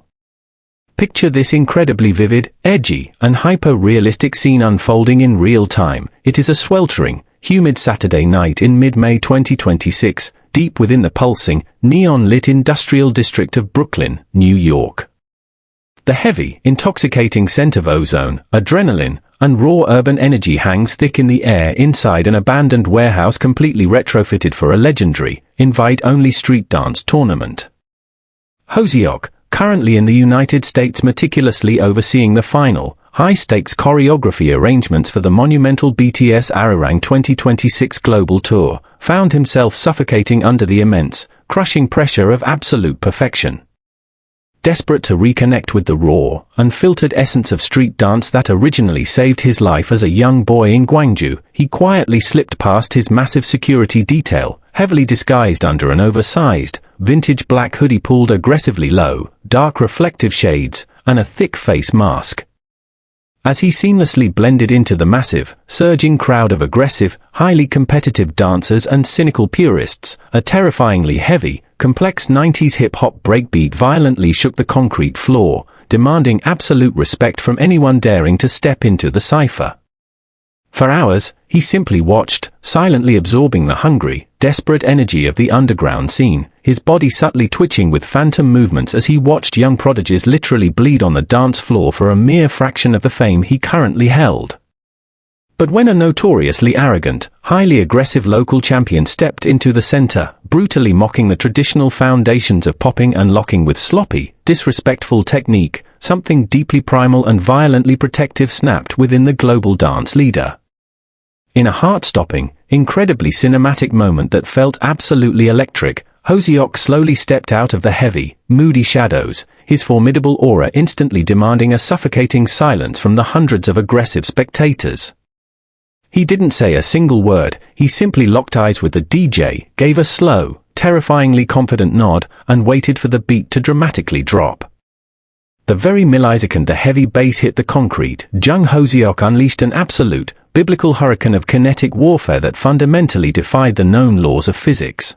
Speaker 1: Picture this incredibly vivid, edgy, and hyper-realistic scene unfolding in real time. It is a sweltering, humid Saturday night in mid-May 2026, deep within the pulsing, neon-lit industrial district of Brooklyn, New York. The heavy, intoxicating scent of ozone, adrenaline, and raw urban energy hangs thick in the air inside an abandoned warehouse completely retrofitted for a legendary, invite-only street dance tournament. Hoseok, currently in the United States meticulously overseeing the final, high-stakes choreography arrangements for the monumental BTS Arirang 2026 global tour, found himself suffocating under the immense, crushing pressure of absolute perfection. Desperate to reconnect with the raw, unfiltered essence of street dance that originally saved his life as a young boy in Gwangju, he quietly slipped past his massive security detail, heavily disguised under an oversized, vintage black hoodie pulled aggressively low, dark reflective shades, and a thick face mask. As he seamlessly blended into the massive, surging crowd of aggressive, highly competitive dancers and cynical purists, a terrifyingly heavy, complex 90s hip-hop breakbeat violently shook the concrete floor, demanding absolute respect from anyone daring to step into the cipher. For hours, he simply watched, silently absorbing the hungry, desperate energy of the underground scene, his body subtly twitching with phantom movements as he watched young prodigies literally bleed on the dance floor for a mere fraction of the fame he currently held. But when a notoriously arrogant, highly aggressive local champion stepped into the center, brutally mocking the traditional foundations of popping and locking with sloppy, disrespectful technique, something deeply primal and violently protective snapped within the global dance leader. In a heart-stopping, incredibly cinematic moment that felt absolutely electric, Hoseok slowly stepped out of the heavy, moody shadows, his formidable aura instantly demanding a suffocating silence from the hundreds of aggressive spectators. He didn't say a single word, he simply locked eyes with the DJ, gave a slow, terrifyingly confident nod, and waited for the beat to dramatically drop. The very millisecond the heavy bass hit the concrete, Jung Hoseok unleashed an absolute, biblical hurricane of kinetic warfare that fundamentally defied the known laws of physics.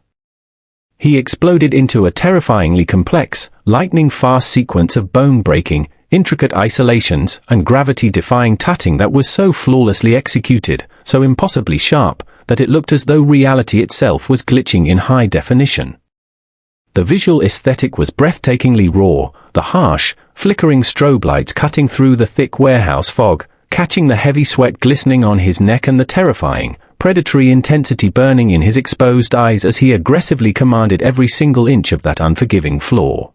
Speaker 1: He exploded into a terrifyingly complex, lightning-fast sequence of bone-breaking, intricate isolations, and gravity-defying tutting that was so flawlessly executed, so impossibly sharp, that it looked as though reality itself was glitching in high definition. The visual aesthetic was breathtakingly raw, the harsh, flickering strobe lights cutting through the thick warehouse fog, catching the heavy sweat glistening on his neck and the terrifying, predatory intensity burning in his exposed eyes as he aggressively commanded every single inch of that unforgiving floor.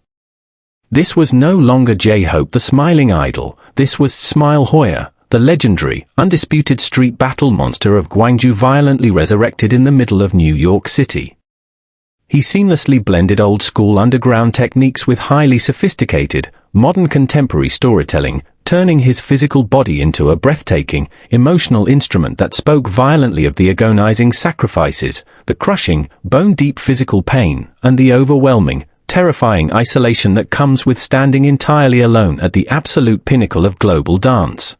Speaker 1: This was no longer J-Hope the smiling idol, this was Smile Hoya, the legendary, undisputed street battle monster of Gwangju violently resurrected in the middle of New York City. He seamlessly blended old-school underground techniques with highly sophisticated, modern contemporary storytelling, turning his physical body into a breathtaking, emotional instrument that spoke violently of the agonizing sacrifices, the crushing, bone-deep physical pain, and the overwhelming, terrifying isolation that comes with standing entirely alone at the absolute pinnacle of global dance.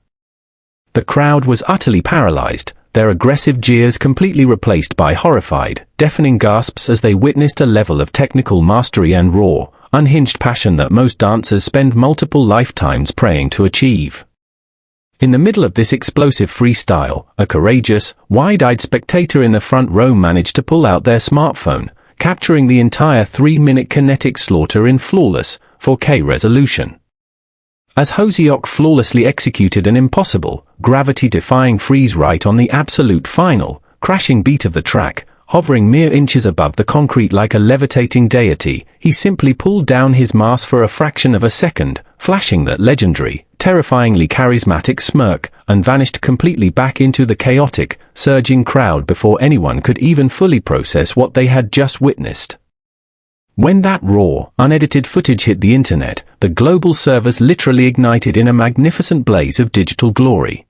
Speaker 1: The crowd was utterly paralyzed, their aggressive jeers completely replaced by horrified, deafening gasps as they witnessed a level of technical mastery and raw, unhinged passion that most dancers spend multiple lifetimes praying to achieve. In the middle of this explosive freestyle, a courageous, wide-eyed spectator in the front row managed to pull out their smartphone, capturing the entire 3-minute kinetic slaughter in flawless, 4K resolution. As Hoseok flawlessly executed an impossible, gravity-defying freeze right on the absolute final, crashing beat of the track, hovering mere inches above the concrete like a levitating deity, he simply pulled down his mask for a fraction of a second, flashing that legendary, terrifyingly charismatic smirk, and vanished completely back into the chaotic, surging crowd before anyone could even fully process what they had just witnessed. When that raw, unedited footage hit the internet, the global servers literally ignited in a magnificent blaze of digital glory.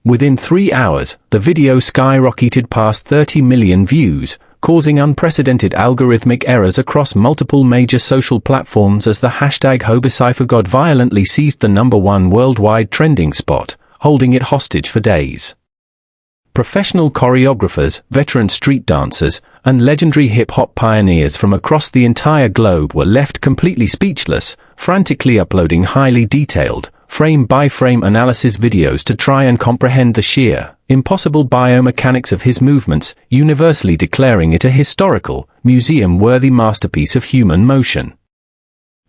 Speaker 1: Within 3 hours, the video skyrocketed past 30 million views, causing unprecedented algorithmic errors across multiple major social platforms as the hashtag #HoBeCipherGod violently seized the #1 worldwide trending spot, holding it hostage for days. professional choreographers, veteran street dancers, and legendary hip-hop pioneers from across the entire globe were left completely speechless, frantically uploading highly detailed, frame-by-frame analysis videos to try and comprehend the sheer, impossible biomechanics of his movements, universally declaring it a historical, museum-worthy masterpiece of human motion.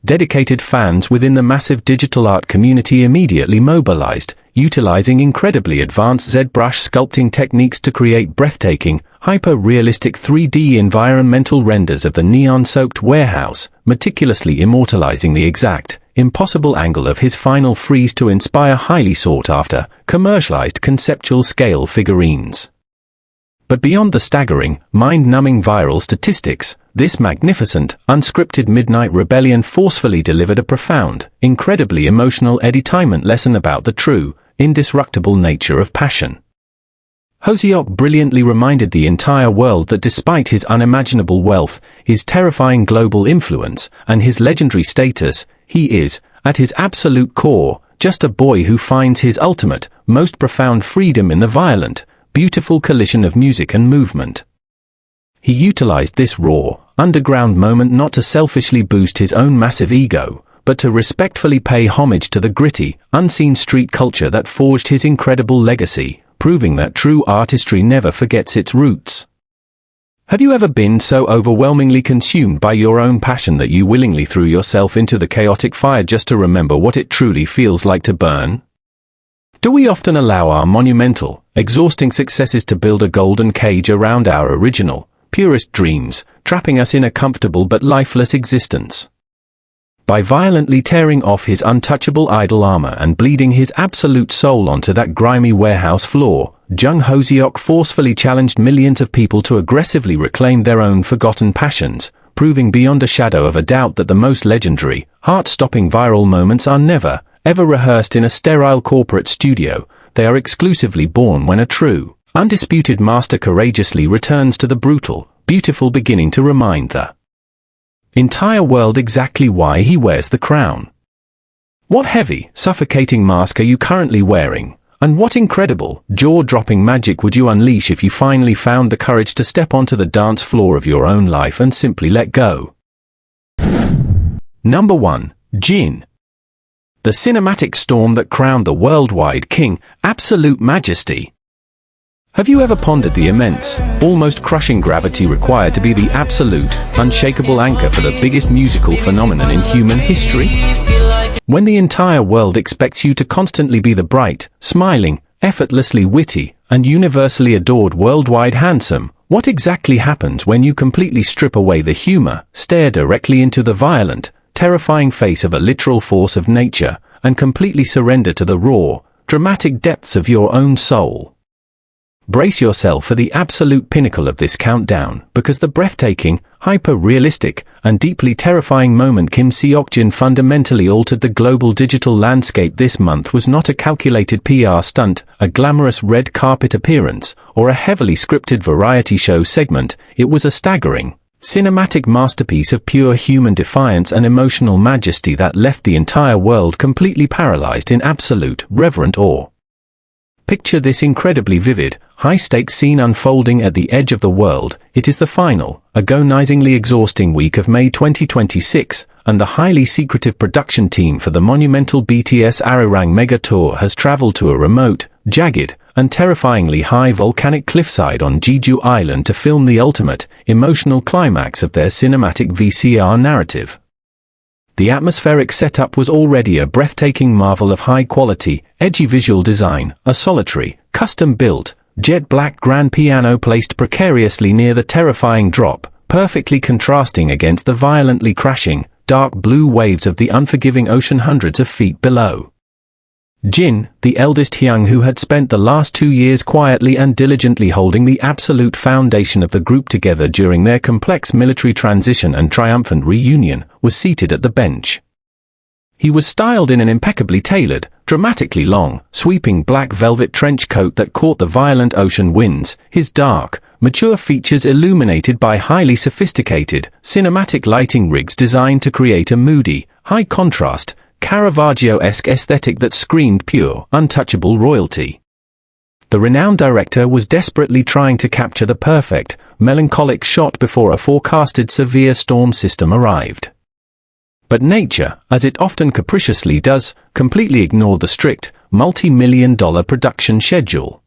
Speaker 1: Dedicated fans within the massive digital art community immediately mobilized, utilizing incredibly advanced ZBrush sculpting techniques to create breathtaking, hyper-realistic 3D environmental renders of the neon-soaked warehouse, meticulously immortalizing the exact, impossible angle of his final freeze to inspire highly sought-after, commercialized conceptual scale figurines. But beyond the staggering, mind-numbing viral statistics, this magnificent, unscripted Midnight Rebellion forcefully delivered a profound, incredibly emotional edutainment lesson about the true, indestructible nature of passion. Hoseok brilliantly reminded the entire world that despite his unimaginable wealth, his terrifying global influence, and his legendary status, he is, at his absolute core, just a boy who finds his ultimate, most profound freedom in the violent, beautiful collision of music and movement. He utilized this raw, underground moment not to selfishly boost his own massive ego, but to respectfully pay homage to the gritty, unseen street culture that forged his incredible legacy, proving that true artistry never forgets its roots. Have you ever been so overwhelmingly consumed by your own passion that you willingly threw yourself into the chaotic fire just to remember what it truly feels like to burn? Do we often allow our monumental, exhausting successes to build a golden cage around our original, purest dreams, trapping us in a comfortable but lifeless existence? By violently tearing off his untouchable idol armor and bleeding his absolute soul onto that grimy warehouse floor, Jung Hoseok forcefully challenged millions of people to aggressively reclaim their own forgotten passions, proving beyond a shadow of a doubt that the most legendary, heart-stopping viral moments are never, ever rehearsed in a sterile corporate studio. They are exclusively born when a true, undisputed master courageously returns to the brutal, beautiful beginning to remind the entire world exactly why he wears the crown. What heavy, suffocating mask are you currently wearing? And what incredible, jaw-dropping magic would you unleash if you finally found the courage to step onto the dance floor of your own life and simply let go? Number 1. Jeon. The cinematic storm that crowned the worldwide king, absolute majesty. Have you ever pondered the immense, almost crushing gravity required to be the absolute, unshakable anchor for the biggest musical phenomenon in human history? When the entire world expects you to constantly be the bright, smiling, effortlessly witty, and universally adored worldwide handsome, what exactly happens when you completely strip away the humor, stare directly into the violent, terrifying face of a literal force of nature, and completely surrender to the raw, dramatic depths of your own soul? Brace yourself for the absolute pinnacle of this countdown, because the breathtaking, hyper-realistic, and deeply terrifying moment Kim Seokjin fundamentally altered the global digital landscape this month was not a calculated PR stunt, a glamorous red carpet appearance, or a heavily scripted variety show segment. It was a staggering, cinematic masterpiece of pure human defiance and emotional majesty that left the entire world completely paralyzed in absolute, reverent awe. Picture this incredibly vivid, high-stakes scene unfolding at the edge of the world. It is the final, agonizingly exhausting week of May 2026, and the highly secretive production team for the monumental BTS Arirang Mega Tour has traveled to a remote, jagged, and terrifyingly high volcanic cliffside on Jeju Island to film the ultimate, emotional climax of their cinematic VCR narrative. The atmospheric setup was already a breathtaking marvel of high-quality, edgy visual design, a solitary, custom-built, jet-black grand piano placed precariously near the terrifying drop, perfectly contrasting against the violently crashing, dark blue waves of the unforgiving ocean hundreds of feet below. Jin, the eldest Hyung who had spent the last 2 years quietly and diligently holding the absolute foundation of the group together during their complex military transition and triumphant reunion, was seated at the bench. He was styled in an impeccably tailored, dramatically long, sweeping black velvet trench coat that caught the violent ocean winds, his dark, mature features illuminated by highly sophisticated, cinematic lighting rigs designed to create a moody, high-contrast, Caravaggio-esque aesthetic that screamed pure, untouchable royalty. The renowned director was desperately trying to capture the perfect, melancholic shot before a forecasted severe storm system arrived. But nature, as it often capriciously does, completely ignored the strict, multi-million-dollar production schedule.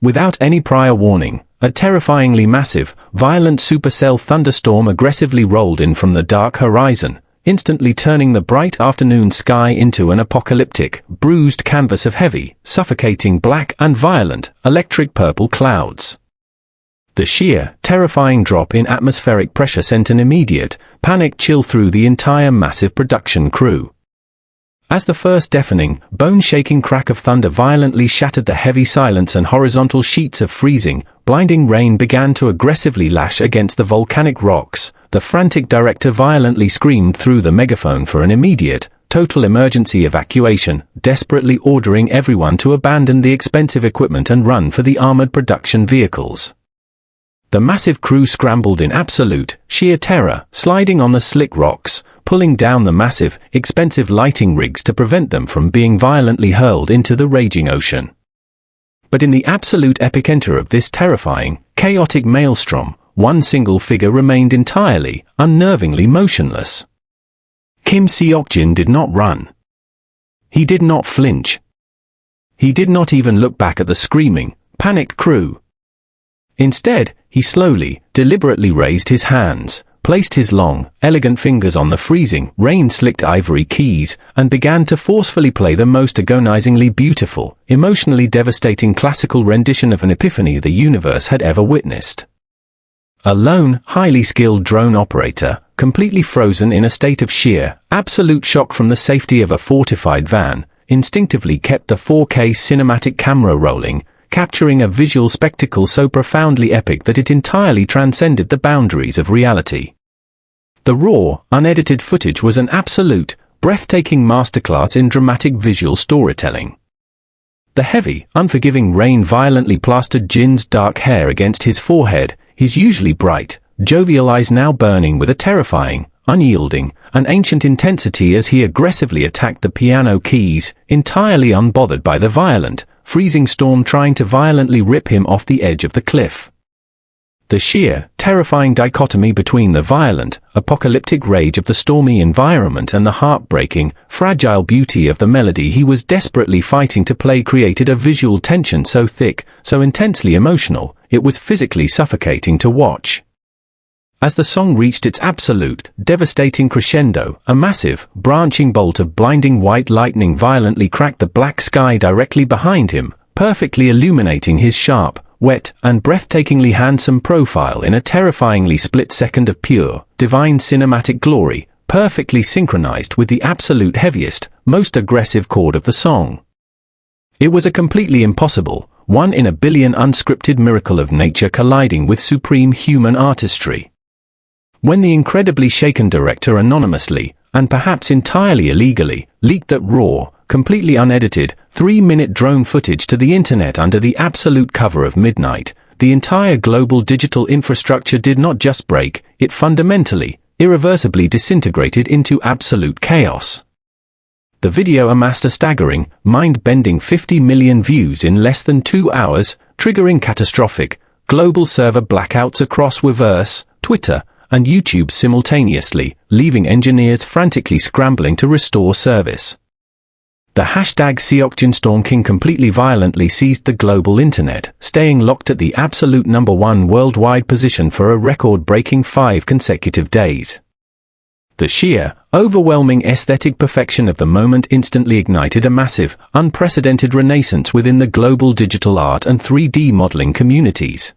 Speaker 1: Without any prior warning, a terrifyingly massive, violent supercell thunderstorm aggressively rolled in from the dark horizon, instantly turning the bright afternoon sky into an apocalyptic, bruised canvas of heavy, suffocating black and violent, electric purple clouds. The sheer, terrifying drop in atmospheric pressure sent an immediate, panic chill through the entire massive production crew. As the first deafening, bone-shaking crack of thunder violently shattered the heavy silence and horizontal sheets of freezing, blinding rain began to aggressively lash against the volcanic rocks, the frantic director violently screamed through the megaphone for an immediate, total emergency evacuation, desperately ordering everyone to abandon the expensive equipment and run for the armored production vehicles. The massive crew scrambled in absolute, sheer terror, sliding on the slick rocks, pulling down the massive, expensive lighting rigs to prevent them from being violently hurled into the raging ocean. But in the absolute epicenter of this terrifying, chaotic maelstrom, one single figure remained entirely, unnervingly motionless. Kim Seok-jin did not run. He did not flinch. He did not even look back at the screaming, panicked crew. Instead, he slowly, deliberately raised his hands, placed his long, elegant fingers on the freezing, rain-slicked ivory keys, and began to forcefully play the most agonizingly beautiful, emotionally devastating classical rendition of an epiphany the universe had ever witnessed. A lone, highly skilled drone operator, completely frozen in a state of sheer, absolute shock from the safety of a fortified van, instinctively kept the 4K cinematic camera rolling, capturing a visual spectacle so profoundly epic that it entirely transcended the boundaries of reality. The raw, unedited footage was an absolute, breathtaking masterclass in dramatic visual storytelling. The heavy, unforgiving rain violently plastered Jin's dark hair against his forehead, his usually bright, jovial eyes now burning with a terrifying, unyielding, and ancient intensity as he aggressively attacked the piano keys, entirely unbothered by the violent, freezing storm trying to violently rip him off the edge of the cliff. The sheer, terrifying dichotomy between the violent, apocalyptic rage of the stormy environment and the heartbreaking, fragile beauty of the melody he was desperately fighting to play created a visual tension so thick, so intensely emotional, it was physically suffocating to watch. As the song reached its absolute, devastating crescendo, a massive, branching bolt of blinding white lightning violently cracked the black sky directly behind him, perfectly illuminating his sharp, wet, and breathtakingly handsome profile in a terrifyingly split second of pure, divine cinematic glory, perfectly synchronized with the absolute heaviest, most aggressive chord of the song. It was a completely impossible, one in a billion unscripted miracle of nature colliding with supreme human artistry. When the incredibly shaken director anonymously, and perhaps entirely illegally, leaked that raw, completely unedited, 3-minute drone footage to the internet under the absolute cover of midnight, the entire global digital infrastructure did not just break, it fundamentally, irreversibly disintegrated into absolute chaos. The video amassed a staggering, mind-bending 50 million views in less than 2 hours, triggering catastrophic, global server blackouts across Weverse, Twitter, and YouTube simultaneously, leaving engineers frantically scrambling to restore service. The #Seokjin Storm King completely violently seized the global internet, staying locked at the absolute #1 worldwide position for a record-breaking 5 consecutive days. The sheer, overwhelming aesthetic perfection of the moment instantly ignited a massive, unprecedented renaissance within the global digital art and 3D modeling communities.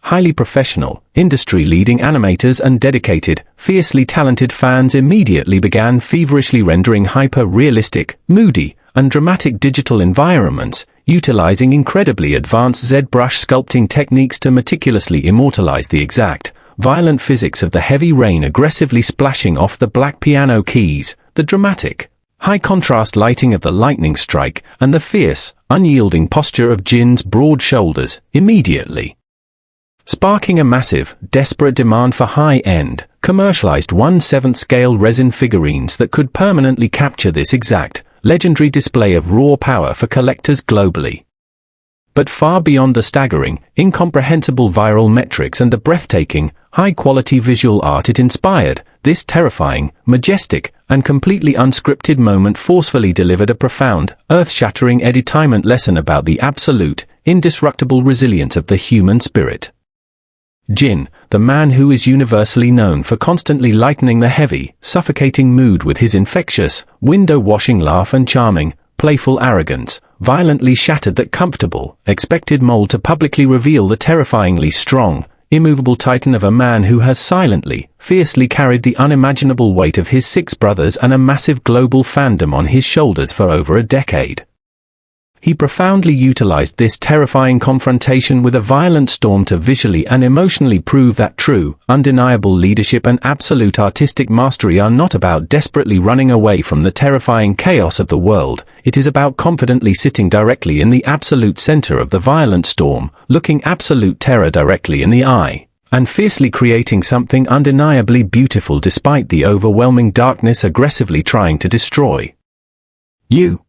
Speaker 1: Highly professional, industry-leading animators and dedicated, fiercely talented fans immediately began feverishly rendering hyper-realistic, moody, and dramatic digital environments, utilizing incredibly advanced ZBrush sculpting techniques to meticulously immortalize the exact, violent physics of the heavy rain aggressively splashing off the black piano keys, the dramatic, high-contrast lighting of the lightning strike, and the fierce, unyielding posture of Jin's broad shoulders, immediately sparking a massive, desperate demand for high-end, commercialized 1/7 scale resin figurines that could permanently capture this exact, legendary display of raw power for collectors globally. But far beyond the staggering, incomprehensible viral metrics and the breathtaking, high-quality visual art it inspired, this terrifying, majestic, and completely unscripted moment forcefully delivered a profound, earth-shattering edutainment lesson about the absolute, indestructible resilience of the human spirit. Jeon, the man who is universally known for constantly lightening the heavy, suffocating mood with his infectious, window-washing laugh and charming, playful arrogance, violently shattered that comfortable, expected mold to publicly reveal the terrifyingly strong, immovable titan of a man who has silently, fiercely carried the unimaginable weight of his 6 brothers and a massive global fandom on his shoulders for over a decade. He profoundly utilized this terrifying confrontation with a violent storm to visually and emotionally prove that true, undeniable leadership and absolute artistic mastery are not about desperately running away from the terrifying chaos of the world. It is about confidently sitting directly in the absolute center of the violent storm, looking absolute terror directly in the eye, and fiercely creating something undeniably beautiful despite the overwhelming darkness aggressively trying to destroy you.